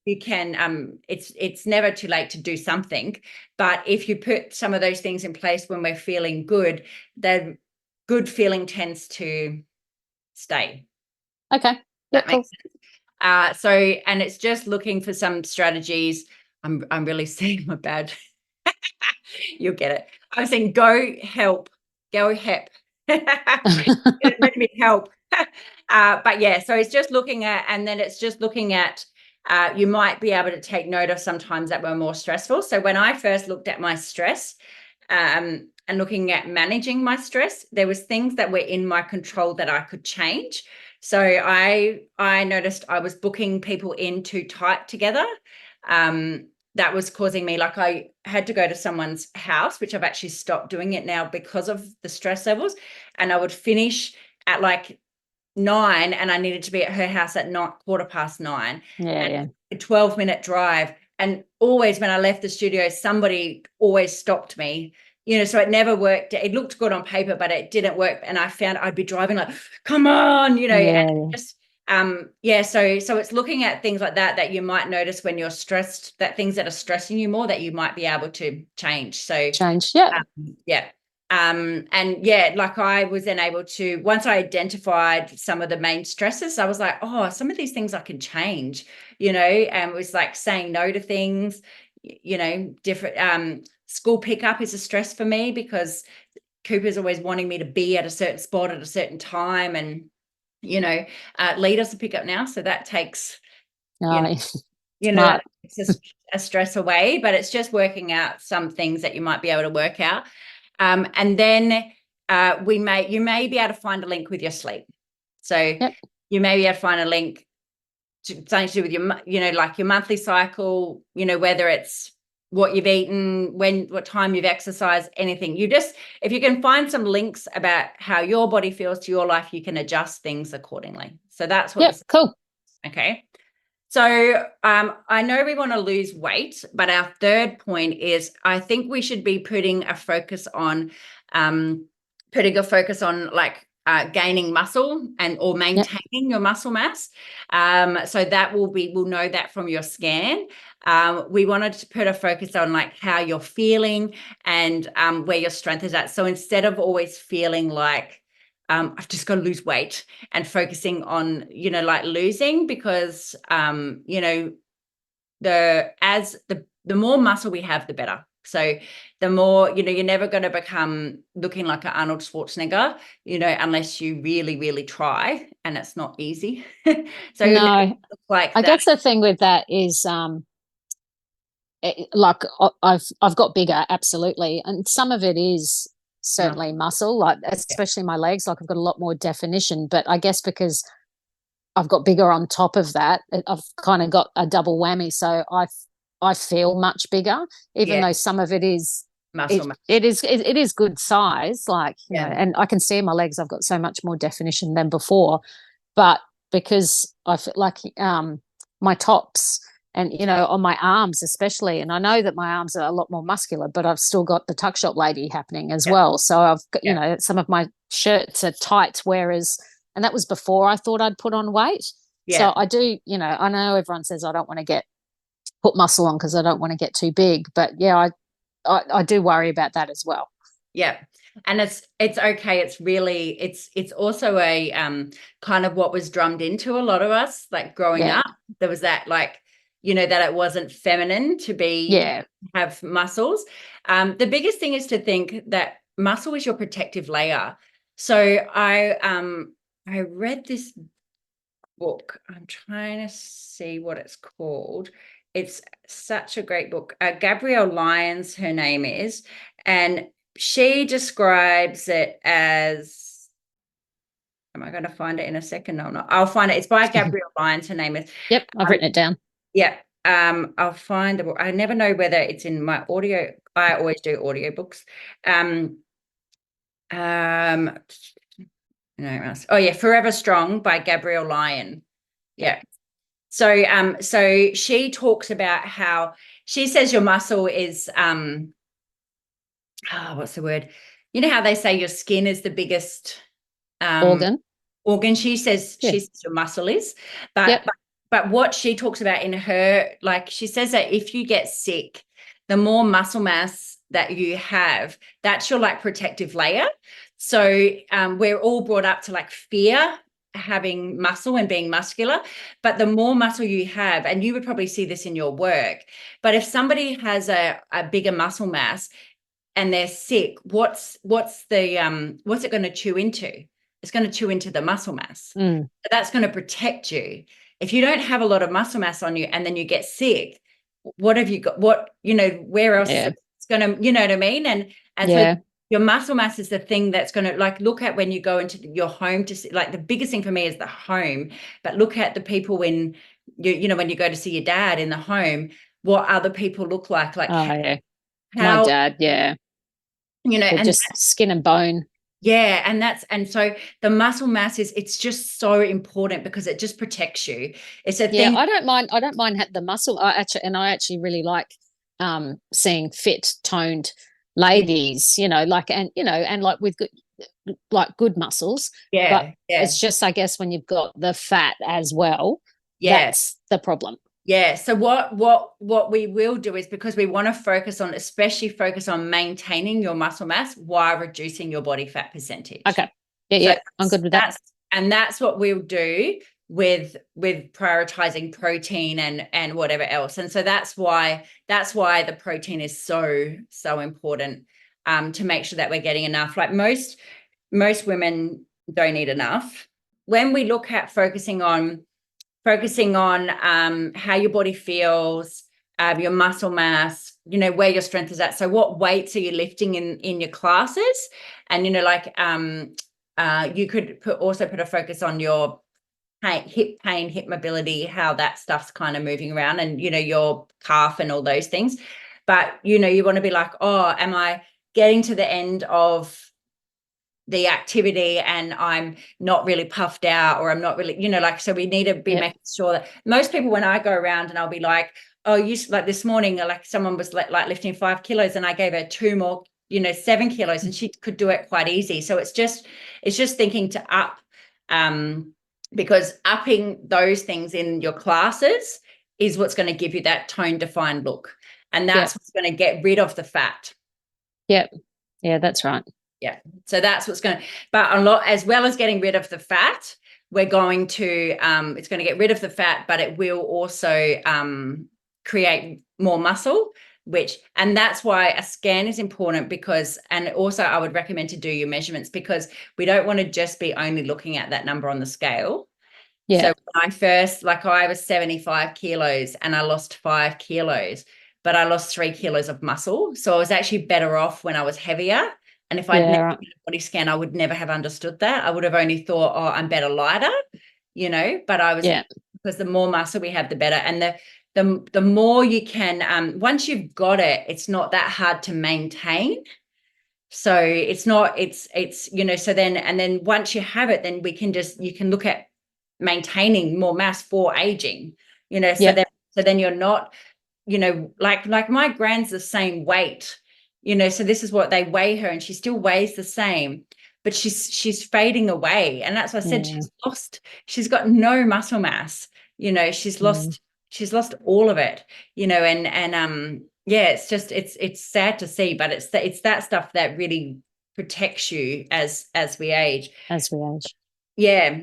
You can it's never too late to do something, but if you put some of those things in place when we're feeling good, the good feeling tends to stay. That makes sense. So, and it's just looking for some strategies. I'm really seeing my bad. You'll get it. I'm saying go help. It's meant to be help. But so it's just looking at, and then it's just looking at, you might be able to take note of sometimes that were more stressful. So when I first looked at my stress and looking at managing my stress, there was things that were in my control that I could change. So I noticed I was booking people in too tight together. That was causing me, like, I had to go to someone's house, which I've actually stopped doing it now because of the stress levels. And I would finish at like 9, and I needed to be at her house at 9:15. A 12-minute drive. And always when I left the studio, somebody always stopped me, so it never worked. It looked good on paper, but it didn't work. And I found I'd be driving like, come on, and just, so it's looking at things like that you might notice when you're stressed, that things that are stressing you more, that you might be able to change. Like I was then able to, once I identified some of the main stresses, I was like, oh, some of these things I can change, and it was like saying no to things, different, school pickup is a stress for me, because Cooper's always wanting me to be at a certain spot at a certain time, and Lee doesn't pick up now, so that takes it's a stress away. But it's just working out some things that you might be able to work out, and then you may be able to find a link with your sleep. So you may be able to find a link to something to do with your like your monthly cycle, whether it's what you've eaten, what time you've exercised, anything. If you can find some links about how your body feels to your life, you can adjust things accordingly. So that's what cool. Okay. So I know we want to lose weight, but our third point is I think we should be putting a focus on like gaining muscle or maintaining your muscle mass. So that we'll know that from your scan. We wanted to put a focus on like how you're feeling and where your strength is at. So instead of always feeling like I've just got to lose weight and focusing on, like losing, because, the more muscle we have, the better. So the more, you're never going to become looking like an Arnold Schwarzenegger, unless you really, really try, and it's not easy. So No, like I guess the thing with that is, like I've got bigger, absolutely, and some of it is certainly muscle, like especially my legs. Like I've got a lot more definition, but I guess because I've got bigger on top of that, I've kind of got a double whammy. So I feel much bigger, even though some of it is muscle mass. It is good size, like and I can see in my legs I've got so much more definition than before, but because I feel like my tops and on my arms especially, and I know that my arms are a lot more muscular, but I've still got the tuck shop lady happening as well. So I've got some of my shirts are tight, whereas and that was before I thought I'd put on weight. So I do, I know everyone says I don't want to put muscle on because I don't want to get too big, but I do worry about that as well. Yeah. And it's okay. It's really, it's also a kind of what was drummed into a lot of us, like growing up. There was that like, that it wasn't feminine to have muscles. The biggest thing is to think that muscle is your protective layer. So I read this book. I'm trying to see what it's called. It's such a great book. Gabrielle Lyons, her name is, and she describes it as, am I going to find it in a second? No, not. I'll find it. It's by Gabrielle Lyons, her name is. Yep, I've written it down. Yeah. I'll find the book. I never know whether it's in my audio. I always do audiobooks. Oh yeah, Forever Strong by Gabrielle Lyon. Yeah. So she talks about how she says your muscle is what's the word? You know how they say your skin is the biggest organ. She says your muscle is, but what she talks about in her, like she says that if you get sick, the more muscle mass that you have, that's your like protective layer. So we're all brought up to like fear having muscle and being muscular, but the more muscle you have, and you would probably see this in your work, but if somebody has a bigger muscle mass and they're sick, what's it going to chew into? It's going to chew into the muscle mass. So that's going to protect you. If you don't have a lot of muscle mass on you and then you get sick, what have you got? Where else is it's going to, you know what I mean? And so your muscle mass is the thing that's going to like look at when you go into your home to see, like the biggest thing for me is the home, but look at the people when when you go to see your dad in the home, what other people look like how, my dad, They're and just skin and bone. Yeah, and so the muscle mass it's just so important because it just protects you. It's a thing. I don't mind the muscle. I actually really like seeing fit, toned ladies, and like with good muscles. But it's just, I guess, when you've got the fat as well, that's the problem. Yeah. So what we will do is, because we want to especially focus on maintaining your muscle mass while reducing your body fat percentage. Okay. Yeah. I'm good with that. And that's what we'll do with prioritizing protein and whatever else. And so that's why the protein is so important, to make sure that we're getting enough. Like most women don't eat enough. When we look at focusing on how your body feels, your muscle mass, where your strength is at. So what weights are you lifting in your classes? And, you could also put a focus on your hip pain, hip mobility, how that stuff's kind of moving around, and, your calf and all those things. But, you want to be like, oh, am I getting to the end of the activity and I'm not really puffed out, or I'm not really, like, so we need to be making sure that most people, when I go around and I'll be like, oh, like this morning, like someone was like lifting 5 kilos and I gave her 2 more, 7 kilos, and she could do it quite easy. So it's just thinking to up, because upping those things in your classes is what's going to give you that tone defined look. And that's what's going to get rid of the fat. Yep. Yeah, that's right. Yeah. So that's what's going to, but as well as getting rid of the fat, we're going to, it's going to get rid of the fat, but it will also create more muscle, and that's why a scan is important, because, and also I would recommend to do your measurements, because we don't want to just be only looking at that number on the scale. Yeah. So when I first, like, I was 75 kilos and I lost 5 kilos, but I lost 3 kilos of muscle. So I was actually better off when I was heavier. And if I'd never done a body scan, I would never have understood that. I would have only thought, oh, I'm better lighter, but I was, because the more muscle we have, the better. And the more you can, once you've got it, it's not that hard to maintain. So it's not, so then once you have it, then you can look at maintaining more mass for aging, so then you're not, like my grand's the same weight, so this is what they weigh her, and she still weighs the same, but she's fading away. And that's what I said, she's got no muscle mass, she's lost all of it, it's just, it's sad to see, but it's that stuff that really protects you as we age. Yeah.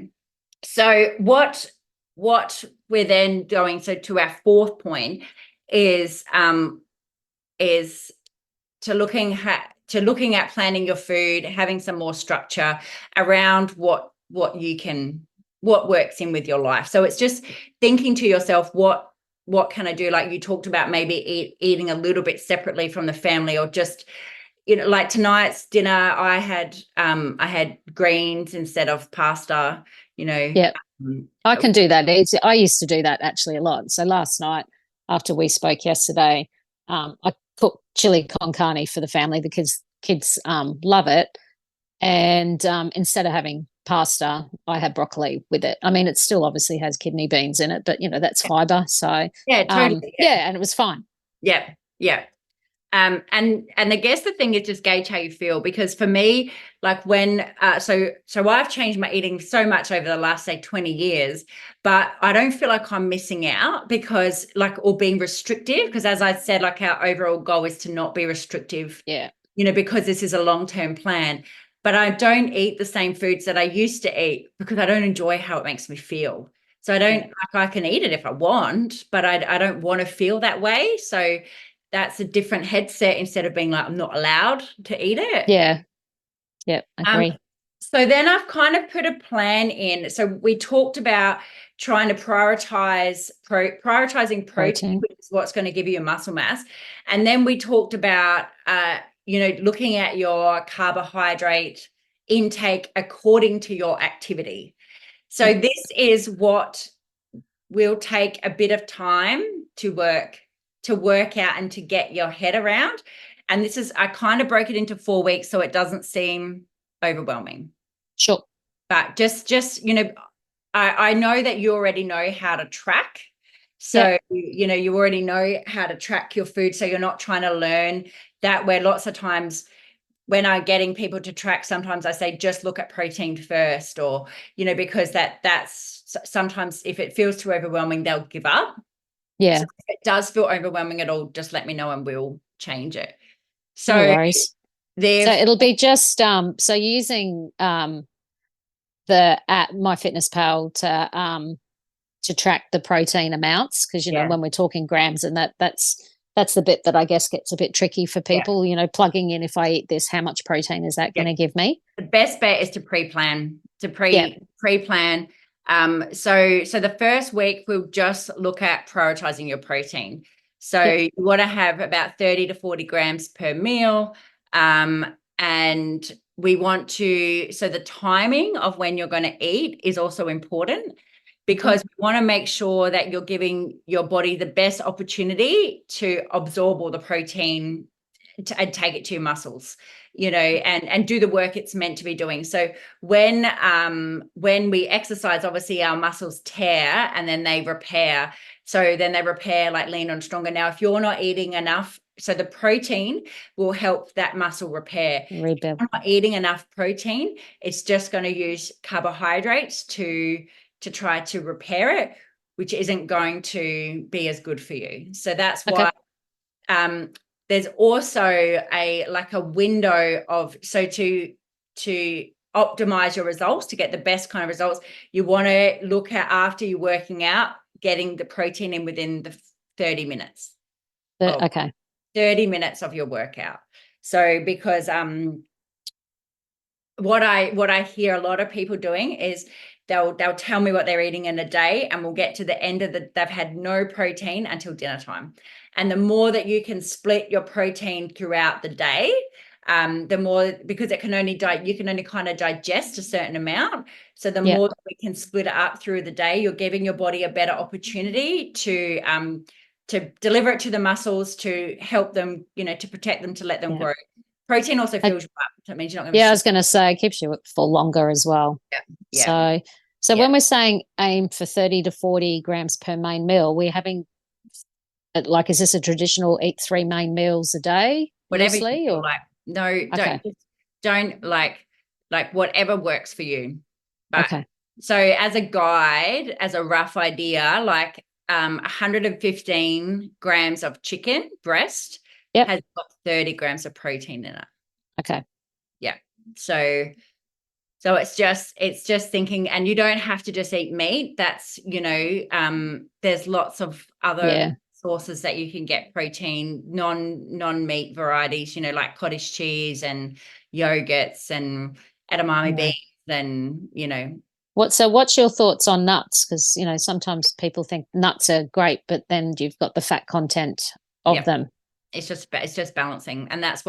So what we're then going, so to our fourth point is to looking at planning your food, having some more structure around what works in with your life. So it's just thinking to yourself, what can I do? Like you talked about, maybe eating a little bit separately from the family, or just, like tonight's dinner, I had greens instead of pasta, I can do that. I used to do that actually a lot. So last night, after we spoke yesterday, I cooked chili con carne for the family. The kids love it. And instead of having pasta, I had broccoli with it. I mean, it still obviously has kidney beans in it, but that's fiber. So totally. And it was fine. Yeah. And I guess the thing is just gauge how you feel, because for me, like when so I've changed my eating so much over the last, say, 20 years, but I don't feel like I'm missing out, because or being restrictive, because as I said, like our overall goal is to not be restrictive, because this is a long-term plan. But I don't eat the same foods that I used to eat, because I don't enjoy how it makes me feel. So I don't, I can eat it if I want, but I don't want to feel that way. So that's a different headset, instead of being like, I'm not allowed to eat it. Yeah, agree. So then I've kind of put a plan in. So we talked about trying to prioritizing protein, which is what's going to give you a muscle mass. And then we talked about, looking at your carbohydrate intake according to your activity. So this is what will take a bit of time to work out and to get your head around. And I kind of broke it into 4 weeks so it doesn't seem overwhelming. Sure. But just I know that you already know how to track. So, you already know how to track your food. So you're not trying to learn that, where lots of times when I'm getting people to track, sometimes I say, just look at protein first, or, because that's sometimes if it feels too overwhelming, they'll give up. Yeah. So if it does feel overwhelming at all, just let me know and we'll change it. So no worries. So it'll be just so using the app MyFitnessPal to track the protein amounts, because when we're talking grams, and that's the bit that I guess gets a bit tricky for people. Plugging in, if I eat this, how much protein is that going to give me? The best bet is to pre-plan. Pre-plan. So the first week we'll just look at prioritizing your protein. So you want to have about 30 to 40 grams per meal. And we want to, so the timing of when you're going to eat is also important, because we want to make sure that you're giving your body the best opportunity to absorb all the protein and take it to your muscles, and do the work it's meant to be doing. So when we exercise, obviously our muscles tear and then they repair. So then they repair like leaner and stronger. Now, if you're not eating enough, so the protein will help that muscle repair. Rebuild. If you're not eating enough protein, it's just going to use carbohydrates to try to repair it, which isn't going to be as good for you. So that's why there's also a window of, so to optimize your results, to get the best kind of results, you want to look at, after you're working out, getting the protein in within the 30 minutes. 30 minutes of your workout. So because what I hear a lot of people doing is they'll tell me what they're eating in a day, and we'll get to the end of they've had no protein until dinner time. And the more that you can split your protein throughout the day, the more, because it can only you can only kind of digest a certain amount. So the more that we can split it up through the day, you're giving your body a better opportunity to deliver it to the muscles, to help them, to protect them, to let them grow. Protein also fills you up. That means you're not going to. I was going to say, it keeps you full longer as well. So when we're saying aim for 30 to 40 grams per main meal, we're having, like, is this a traditional eat 3 main meals a day? Whatever you feel like. No, don't like whatever works for you. But so as a guide, as a rough idea, like 115 grams of chicken breast has got 30 grams of protein in it. So it's just thinking, and you don't have to just eat meat. That's, there's lots of other sources that you can get protein, non-meat varieties, like cottage cheese and yogurts and edamame beans and, What's your thoughts on nuts? Because, sometimes people think nuts are great, but then you've got the fat content of them. It's just balancing, and that's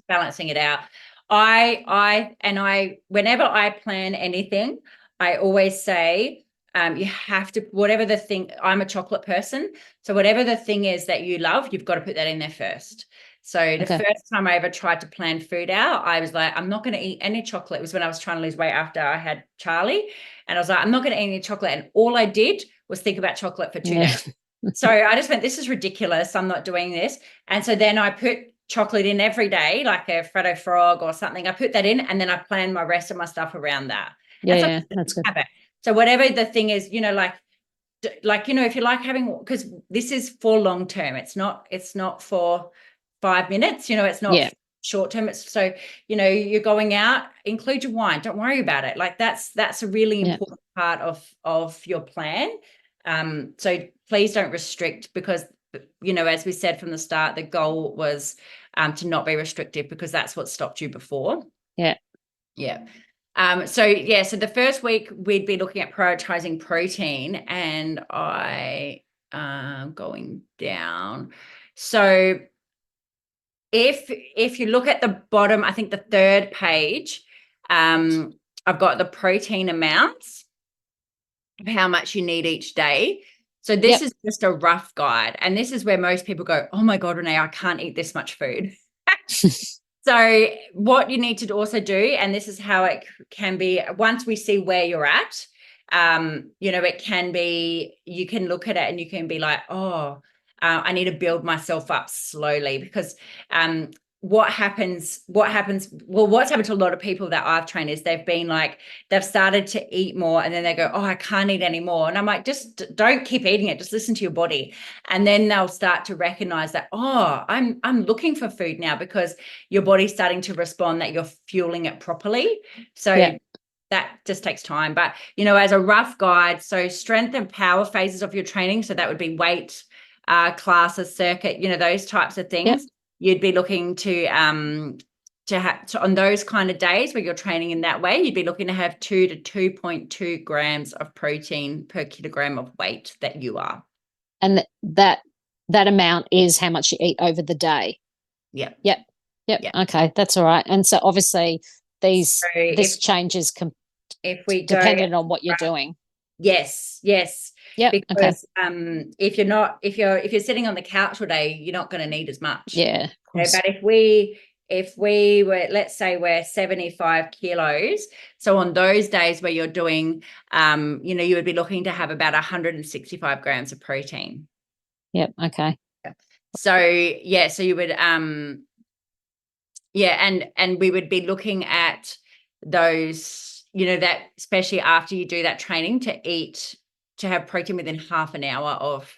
balancing it out. Whenever I plan anything, I always say, you have to, whatever the thing, I'm a chocolate person, so whatever the thing is that you love, you've got to put that in there first. So the first time I ever tried to plan food out, I was like, I'm not going to eat any chocolate. It was when I was trying to lose weight after I had Charlie, and I was like, I'm not going to eat any chocolate. And all I did was think about chocolate for 2 days. So I just went, this is ridiculous. I'm not doing this. And so then I put chocolate in every day, like a Freddo Frog or something. I put that in, and then I plan my rest of my stuff around that. That's good. So whatever the thing is, if you like having, because this is for long term, it's not for 5 minutes, it's not short term. It's so, you're going out, include your wine. Don't worry about it. Like that's a really important part of your plan. So please don't restrict, because, as we said from the start, the goal was to not be restrictive, because that's what stopped you before. So the first week we'd be looking at prioritizing protein, and going down. So if you look at the bottom, I think the third page, I've got the protein amounts of how much you need each day. So this is just a rough guide, and this is where most people go, oh my God, Renee, I can't eat this much food. So what you need to also do, and this is how it can be, once we see where you're at, it can be, you can look at it and you can be like, I need to build myself up slowly, because what's happened to a lot of people that I've trained is they've started to eat more, and then they go, I can't eat anymore. And I'm like, just don't keep eating it. Just listen to your body. And then they'll start to recognize that, I'm looking for food now, because your body's starting to respond, that you're fueling it properly. So that just takes time. But, as a rough guide, so strength and power phases of your training, so that would be weight, classes, circuit, those types of things. You'd be looking to have on those kind of days where you're training in that way, you'd be looking to have 2 to 2.2 grams of protein per kilogram of weight that you are. And that amount is how much you eat over the day. Yep. Okay, that's all right. And so obviously this changes depending on what you're doing. Yes, yes. Yep. Okay. Because if you're sitting on the couch all day, you're not going to need as much. Yeah. Of course. But if we were, let's say we're 75 kilos, so on those days where you're doing, you would be looking to have about 165 grams of protein. Yep. Okay. So yeah, so you would and we would be looking at those, that especially after you do that training, to have protein within half an hour of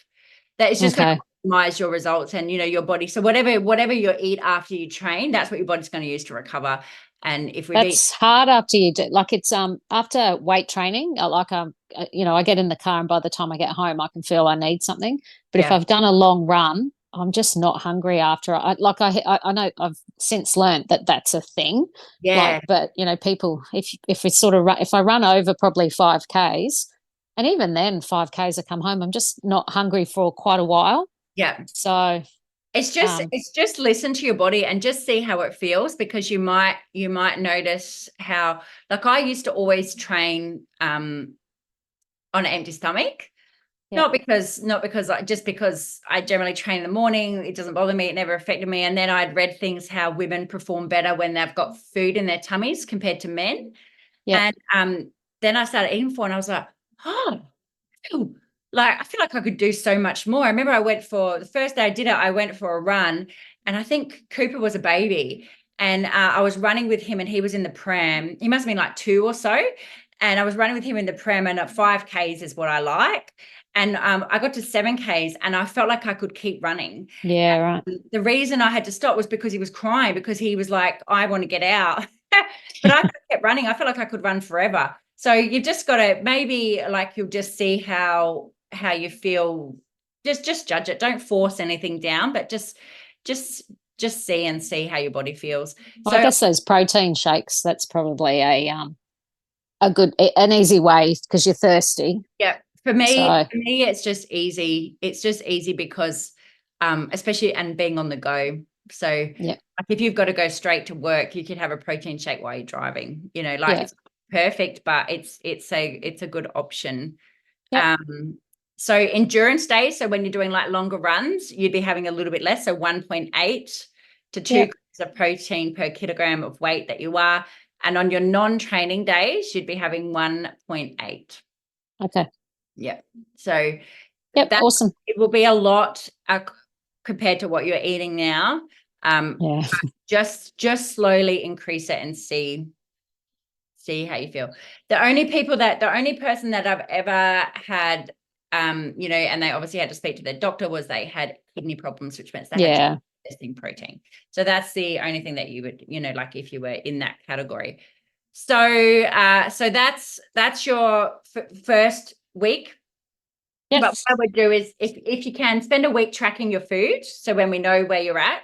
that. It's just going to optimize your results and your body. So whatever you eat after you train, that's what your body's going to use to recover. And if that's hard after you do, like, it's after weight training, I get in the car and by the time I get home I can feel I need something. But if I've done a long run, I'm just not hungry after. I know I've since learned that that's a thing. Yeah. But people, if we sort of if I run over probably 5Ks, and even then 5Ks I come home, I'm just not hungry for quite a while. Yeah. So it's just listen to your body and just see how it feels, because you might notice how, like, I used to always train on an empty stomach. Not because I generally train in the morning, it doesn't bother me, it never affected me. And then I'd read things how women perform better when they've got food in their tummies compared to men. And then I started eating and I was like, oh, I feel like I could do so much more. I remember the first day I did it, I went for a run, and I think Cooper was a baby, and I was running with him and he was in the pram. He must have been like 2 or so. And I was running with him in the pram, and at 5Ks is what I like. And I got to 7Ks and I felt like I could keep running. Yeah, right. The reason I had to stop was because he was crying, because he was like, I want to get out. But I kept running. I felt like I could run forever. So you've just got to, maybe, like, you'll just see how you feel. Just judge it. Don't force anything down, but just see how your body feels. Well, so I guess those protein shakes, that's probably an easy way, because you're thirsty. Yeah. For me, it's just easy. It's just easy because, especially, and being on the go. So like, if you've got to go straight to work, you could have a protein shake while you're driving, it's perfect, but it's a good option. So endurance days, so when you're doing like longer runs, you'd be having a little bit less. So 1.8 to 2 grams of protein per kilogram of weight that you are. And on your non-training days, you'd be having 1.8. Okay. Yeah. So that's awesome. It will be a lot compared to what you're eating now. Just slowly increase it and see how you feel. The only person that I've ever had, and they obviously had to speak to their doctor, was they had kidney problems, which means they had testing protein. So that's the only thing that you would, like, if you were in that category. So that's your first week. But what I would do is, if you can, spend a week tracking your food. So when we know where you're at,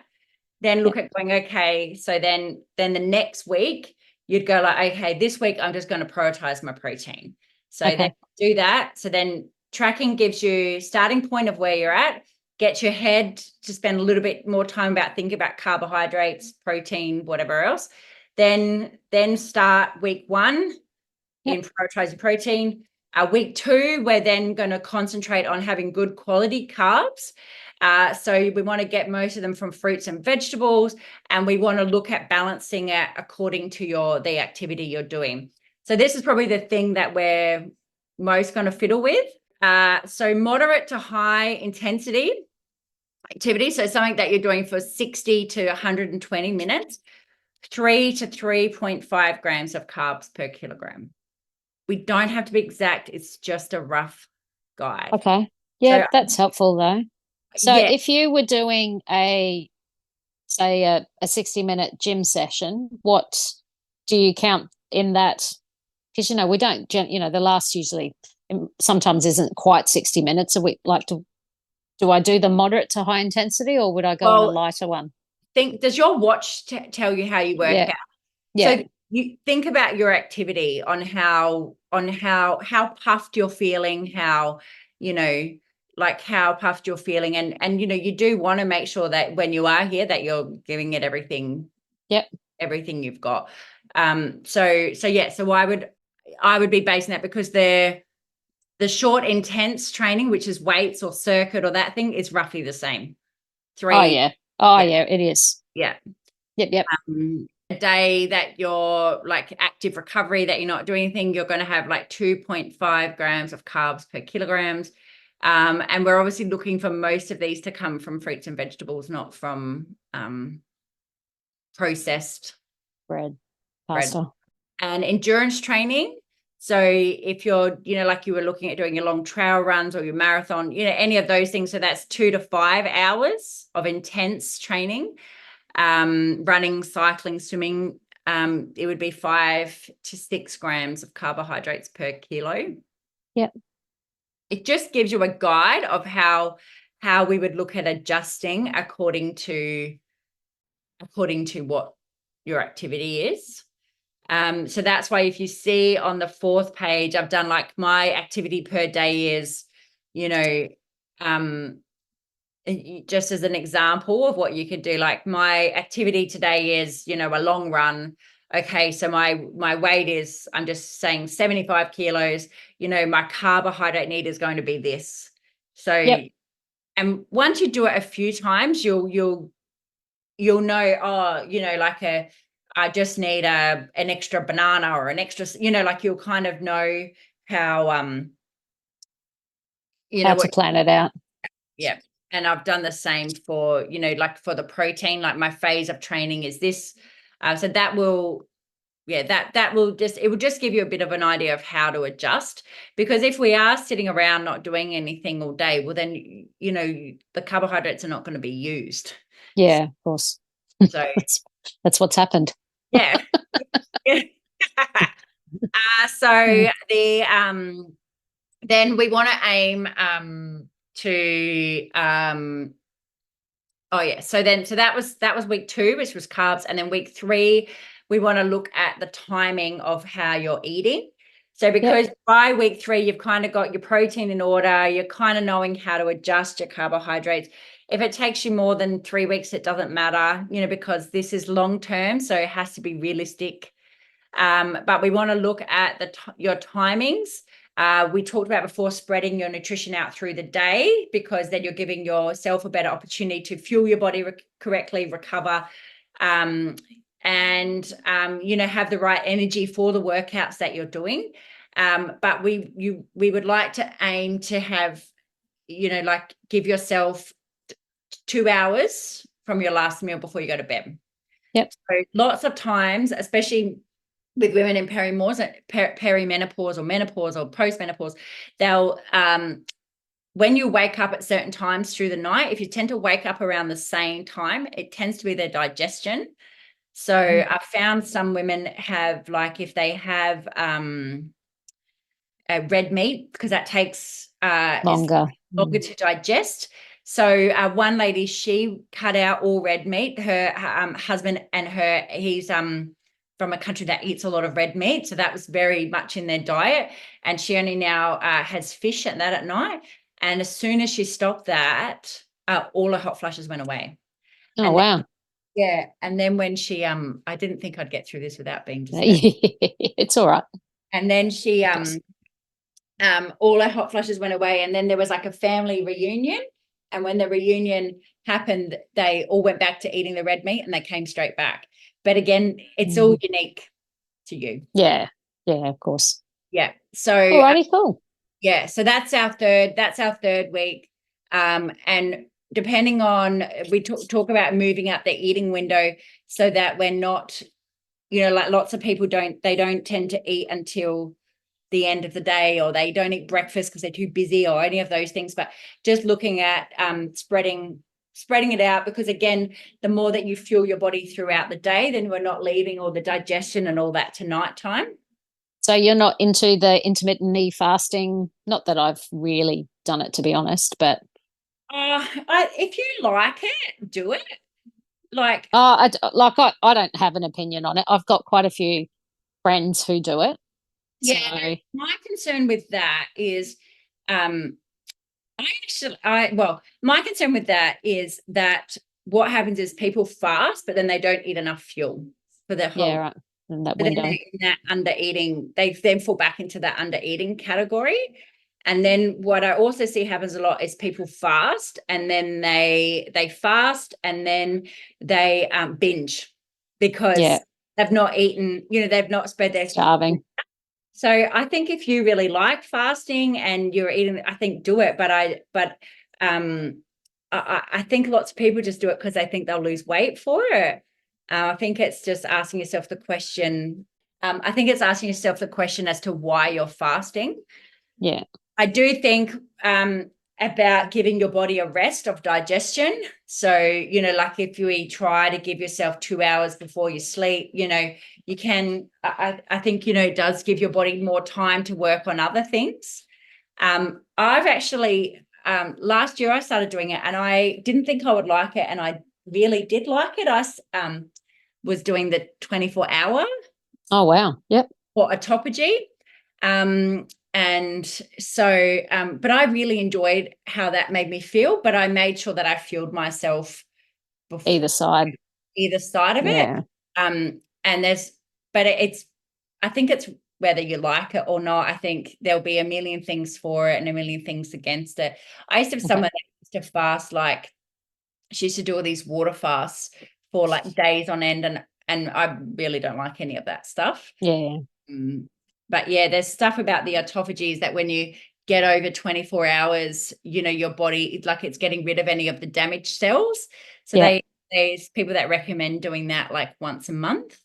then look at going, okay, so then the next week you'd go like, okay, this week I'm just going to prioritize my protein. So then do that. So then tracking gives you starting point of where you're at, get your head to spend a little bit more time about thinking about carbohydrates, protein, whatever else. Then start week 1 in prioritize your protein. Week 2, we're then going to concentrate on having good quality carbs. So we want to get most of them from fruits and vegetables, and we want to look at balancing it according to the activity you're doing. So this is probably the thing that we're most going to fiddle with. So moderate to high intensity activity. So something that you're doing for 60 to 120 minutes, 3 to 3.5 grams of carbs per kilogram. We don't have to be exact. It's just a rough guide. Okay. Yeah, so, that's helpful though. So if you were doing a 60-minute gym session, what do you count in that? Because, we don't, the last usually sometimes isn't quite 60 minutes. So do I do the moderate to high intensity, or would I go on a lighter one? Does your watch tell you how you work out? Yeah. So you think about your activity on how puffed you're feeling, how puffed you're feeling, and you do want to make sure that when you are here that you're giving it everything you've got. So I would be basing that, because The short intense training, which is weights or circuit or that thing, is roughly the same. Oh, yeah. It is. Yeah. Yep. A day that you're like active recovery, that you're not doing anything, you're going to have like 2.5 grams of carbs per kilograms. And we're obviously looking for most of these to come from fruits and vegetables, not from processed Bread, bread. pasta. And endurance training. So if you're, like you were looking at doing your long trail runs or your marathon, any of those things. So that's 2 to 5 hours of intense training. Running, cycling, swimming, it would be 5 to 6 grams of carbohydrates per kilo. Yep. It just gives you a guide of how we would look at adjusting according to what your activity is. So that's why if you see on the 4th page, I've done like my activity per day is, just as an example of what you could do. Like my activity today is, a long run. Okay, so my weight is, I'm just saying 75 kilos, my carbohydrate need is going to be this. So, Yep. and once you do it a few times, you'll know, like I just need an extra banana or an extra, like you'll kind of know how, How to plan it out. Yeah. And I've done the same for, like for the protein, like my phase of training is this. So that will, it will just give you a bit of an idea of how to adjust, because if we are sitting around not doing anything all day, well then, the carbohydrates are not going to be used. Yeah, of course. So that's what's happened. Yeah. So then we want to aim to so that was week 2, which was carbs, and then week 3 we want to look at the timing of how you're eating. So because by week 3 you've kind of got your protein in order, you're kind of knowing how to adjust your carbohydrates. If it takes you more than 3 weeks, it doesn't matter, because this is long term, so it has to be realistic. But we want to look at your timings. We talked about before spreading your nutrition out through the day, because then you're giving yourself a better opportunity to fuel your body correctly, recover, and have the right energy for the workouts that you're doing. But we would like to aim to have, like give yourself 2 hours from your last meal before you go to bed. Yep. So lots of times, especially with women in perimenopause or menopause or postmenopause, they'll when you wake up at certain times through the night, if you tend to wake up around the same time, it tends to be their digestion. So I've found some women have, like, if they have red meat, because that takes longer to digest. So one lady, she cut out all red meat. Her husband and he's from a country that eats a lot of red meat, so that was very much in their diet. And she only now has fish and that at night. And as soon as she stopped that, all her hot flushes went away. Oh, and wow. Yeah. And then when she I didn't think I'd get through this without being just it's all right. And then she all her hot flushes went away, and then there was like a family reunion, and when the reunion happened, they all went back to eating the red meat and they came straight back. But again, it's all unique to you. Yeah, of course. Yeah. So alrighty, cool. Yeah, so that's our third week. And depending on, we talk about moving up the eating window so that we're not, like lots of people don't tend to eat until the end of the day, or they don't eat breakfast because they're too busy, or any of those things. But just looking at spreading it out, because again, the more that you fuel your body throughout the day, then we're not leaving all the digestion and all that to nighttime. So you're not into the intermittent fasting? Not that I've really done it, to be honest, but if you like it, do it. Like, I don't have an opinion on it. I've got quite a few friends who do it. Yeah, so. My concern with that is, my concern with that is that what happens is people fast, but then they don't eat enough fuel for their whole. Yeah, right. In that window. In that under eating, they then fall back into that under eating category. And then what I also see happens a lot is people fast, and then they fast, and then they binge because they've not eaten, they've not spread their starving. So I think if you really like fasting and you're eating, I think do it. But I think lots of people just do it because they think they'll lose weight for it. I think it's just asking yourself the question. I think it's asking yourself the question as to why you're fasting. Yeah. I do think about giving your body a rest of digestion. So, like if you try to give yourself 2 hours before you sleep, you can, I think, it does give your body more time to work on other things. I've actually, last year I started doing it and I didn't think I would like it. And I really did like it. I was doing the 24-hour. Oh, wow. Yep. For autophagy. And so, but I really enjoyed how that made me feel, but I made sure that I fueled myself before either side of it. And I think it's whether you like it or not. I think there'll be a million things for it and a million things against it. I used to have someone that used to fast, like she used to do all these water fasts for like days on end, and I really don't like any of that stuff. Yeah. But yeah, there's stuff about the autophagies that when you get over 24 hours, your body, like it's getting rid of any of the damaged cells. So there's people that recommend doing that like once a month.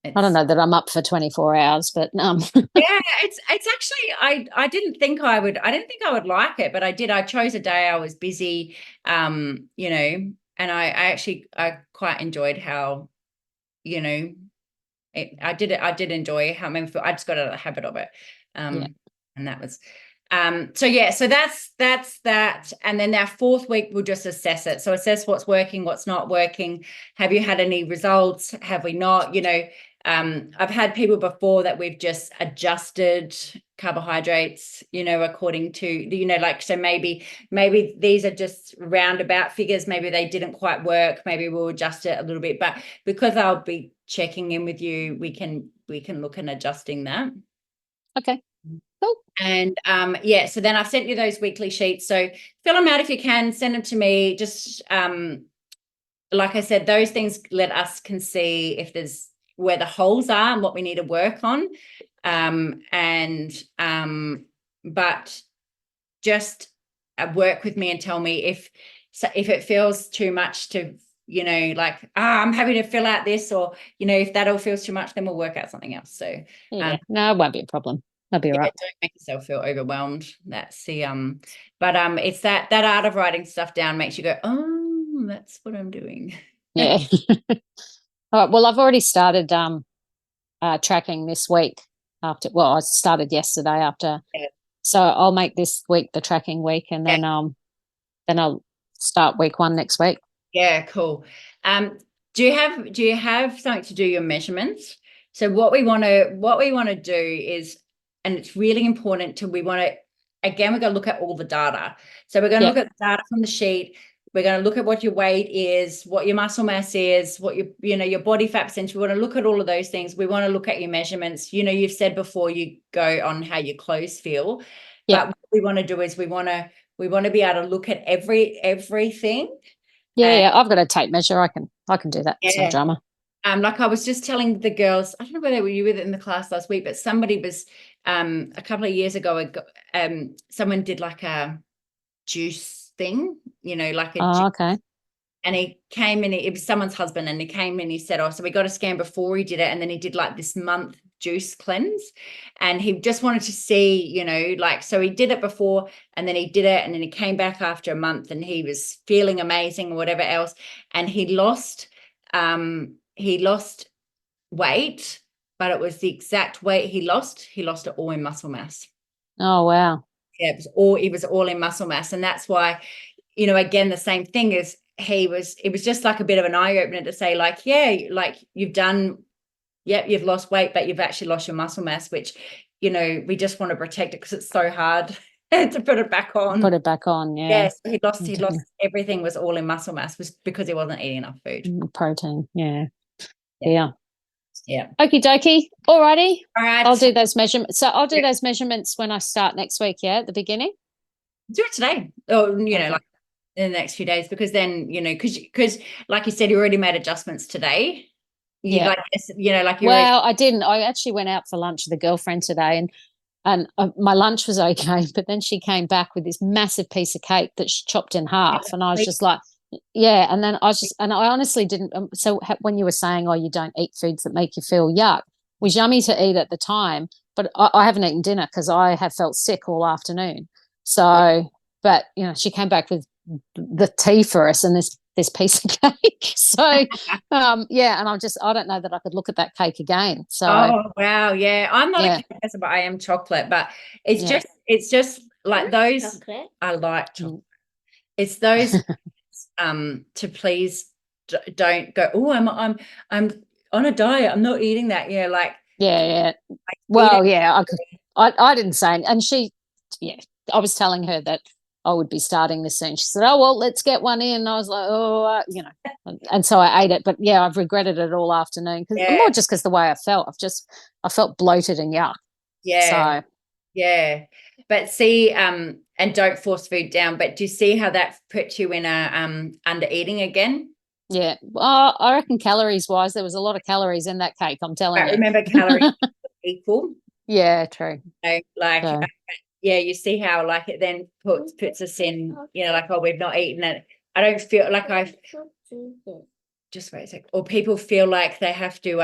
I don't know that I'm up for 24 hours, but yeah, it's actually, I didn't think I would like it, but I did. I chose a day I was busy, and I quite enjoyed how, I did enjoy how I just got a habit of it. And that was so that's that. And then our fourth week we'll just assess it. So assess what's working, what's not working. Have you had any results? Have we not? I've had people before that we've just adjusted carbohydrates, according to, like, so maybe these are just roundabout figures. Maybe they didn't quite work. Maybe we'll adjust it a little bit, but because I'll be checking in with you, we can look at adjusting that. Okay. Cool. And so then I've sent you those weekly sheets. So fill them out if you can, send them to me. Just like I said, those things let us can see if there's where the holes are and what we need to work on. But just work with me and tell me if it feels too much to, like, I'm happy to fill out this, or, if that all feels too much, then we'll work out something else. So no, it won't be a problem. That'll be all right. Don't make yourself feel overwhelmed. That's the but it's that art of writing stuff down makes you go, oh, that's what I'm doing. Yeah. All right. Well, I've already started tracking this week I started yesterday after. Yeah. So I'll make this week the tracking week, and then I'll start week 1 next week. Yeah, cool. Do you have something to do your measurements? So what we want to do is, and it's really important we're going to look at all the data. So we're going to look at the data from the sheet. We're going to look at what your weight is, what your muscle mass is, what your body fat percentage. We want to look at all of those things. We want to look at your measurements. You've said before you go on how your clothes feel. But what we want to do is we want to be able to look at everything. Yeah, I've got a tape measure. I can do that. It's no drama. Like I was just telling the girls, I don't know whether you were in the class last week, but somebody was a couple of years ago, someone did like a juice thing, like a okay. And he came in, it was someone's husband, and he came in, he said, so we got a scan before he did it, and then he did like this month juice cleanse, and he just wanted to see, so he did it before, and then he did it, and then he came back after a month, and he was feeling amazing or whatever else, and he lost weight, but it was the exact weight he lost it all in muscle mass. Oh, wow. Yeah, it was all in muscle mass. And that's why, again, the same thing is it was just like a bit of an eye-opener to say, like, like you've lost weight, but you've actually lost your muscle mass, which, we just want to protect it because it's so hard to put it back on. Yeah. Yes, he lost everything was all in muscle mass, was because he wasn't eating enough food. Protein, yeah. Yeah. Okie dokie. Alrighty. All right. I'll do those measurements. So I'll do Yeah. those measurements when I start next week. Yeah, at the beginning. Do it today, or Okay. like in the next few days, because then because like you said, you already made adjustments today. You Yeah. like like you're Well, I didn't. I actually went out for lunch with a girlfriend today, and my lunch was okay, but then she came back with this massive piece of cake that she chopped in half, and I was just like, yeah. And then and I honestly didn't. So when you were saying, oh, you don't eat foods that make you feel yuck, it was yummy to eat at the time, but I haven't eaten dinner because I have felt sick all afternoon. So, but she came back with the tea for us and this piece of cake. So, yeah, and I don't know that I could look at that cake again. So, oh wow, yeah. I'm not a yeah, cake person, but I am chocolate. But it's yeah. just like those. Chocolate. I like chocolate. It's those to please don't go, oh, I'm on a diet, I'm not eating that. Like Yeah. like, Well, yeah, I didn't say, and she, yeah, I was telling her that I would be starting this soon. She said, "Oh well, let's get one in." I was like, "Oh, and so I ate it." But yeah, I've regretted it all afternoon because yeah, more just because the way I felt. I felt bloated and yuck. yeah, So yeah. But see, and don't force food down. But do you see how that puts you in a under eating again? yeah, well, I reckon calories wise, there was a lot of calories in that cake. I'm telling But you. remember, calories equal. Yeah, true. Like So, yeah, you see how like it then puts us in, like, oh, we've not eaten it. I don't feel like I just wait a sec. Or people feel like they have to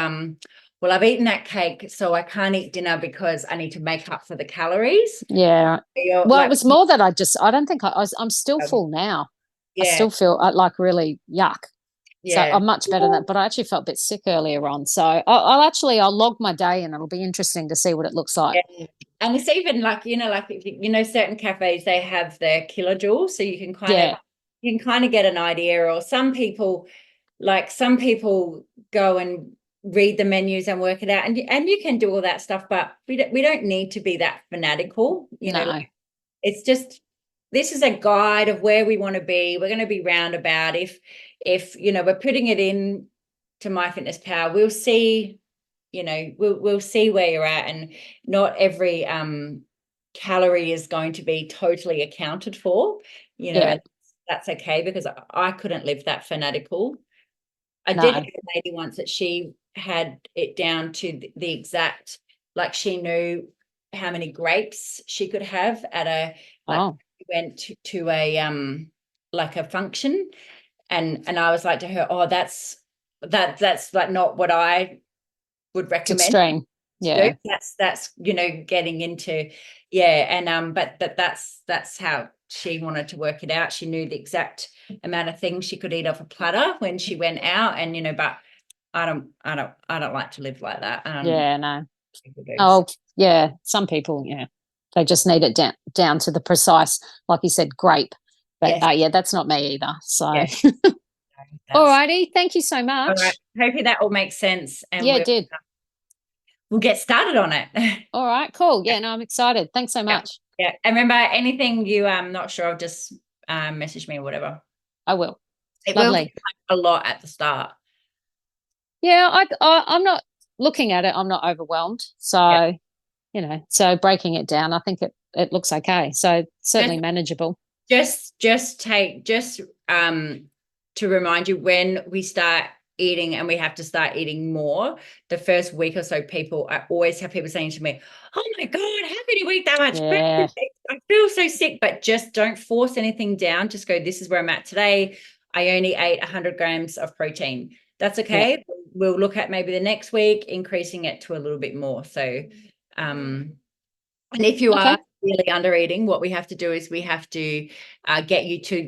well, I've eaten that cake, so I can't eat dinner because I need to make up for the calories. yeah. Well, Well, it was more that I don't think I'm still um, full now. I yeah, still feel like really yuck. So yeah, I'm much better than that, but I actually felt a bit sick earlier on. So I'll log my day and it'll be interesting to see what it looks like. yeah. And it's even like, like certain cafes, they have their kilojoules, so you can kind of get an idea. Or some people go and read the menus and work it out, and you can do all that stuff, but we don't need to be that fanatical. No. It's just, this is a guide of where we want to be. We're going to be roundabout. If we're putting it in to MyFitnessPal, we'll see, we'll see where you're at, and not every calorie is going to be totally accounted for, Yeah. and that's okay, because I couldn't live that fanatical. I No. did have a lady once that she had it down to the exact, like she knew how many grapes she could have at a, like, we went to a like a function, and I was like to her, oh, that's like not what I would It's recommend. extreme. Yeah. That's getting into, yeah, and but that's how she wanted to work it out. She knew the exact amount of things she could eat off a platter when she went out, and but I don't like to live like that. Yeah, no. Oh, yeah. Some people, they just need it down to the precise, like you said, grape. But yes. yeah, that's not me either. So, Yes. all righty. Thank you so much. All right. Hopefully that all makes sense, and Yeah, it did. We'll get started on it. All right, cool. Yeah, no, I'm excited. Thanks so much. Yeah. And remember, anything you not sure of, just message me or whatever. I will. It Lovely. will take a lot at the start. Yeah, I'm not looking at it. I'm not overwhelmed. So, so breaking it down, I think it looks okay. So certainly manageable. Just to remind you, when we start eating, and we have to start eating more, the first week or so, I always have people saying to me, oh my God, how can you eat that much food? I feel so sick. But just don't force anything down. Just go, this is where I'm at today. I only ate 100 grams of protein. That's okay. Yeah. We'll look at maybe the next week increasing it to a little bit more. So and if you are really under eating, what we have to do is we have to get you to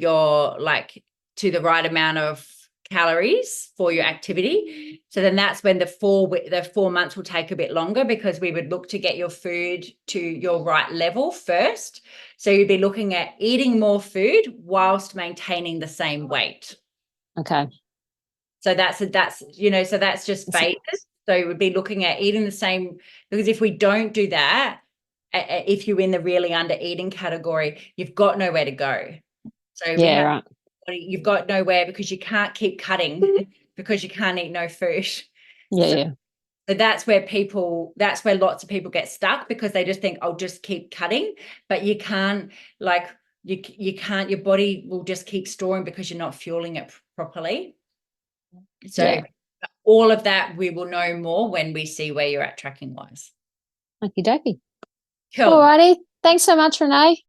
to the right amount of calories for your activity. So then that's when the 4 months will take a bit longer, because we would look to get your food to your right level first. So you'd be looking at eating more food whilst maintaining the same weight. Okay. So that's just phases. So you would be looking at eating the same, because if we don't do that, if you're in the really under eating category, you've got nowhere to go. So right. You've got nowhere, because you can't keep cutting because you can't eat no food. Yeah. So that's where lots of people get stuck, because they just think, I'll just keep cutting, but you can't, like, you can't, your body will just keep storing because you're not fueling it properly. So Yeah. all of that we will know more when we see where you're at tracking wise. Okie dokie. Cool. Alrighty. Thanks so much, Renee.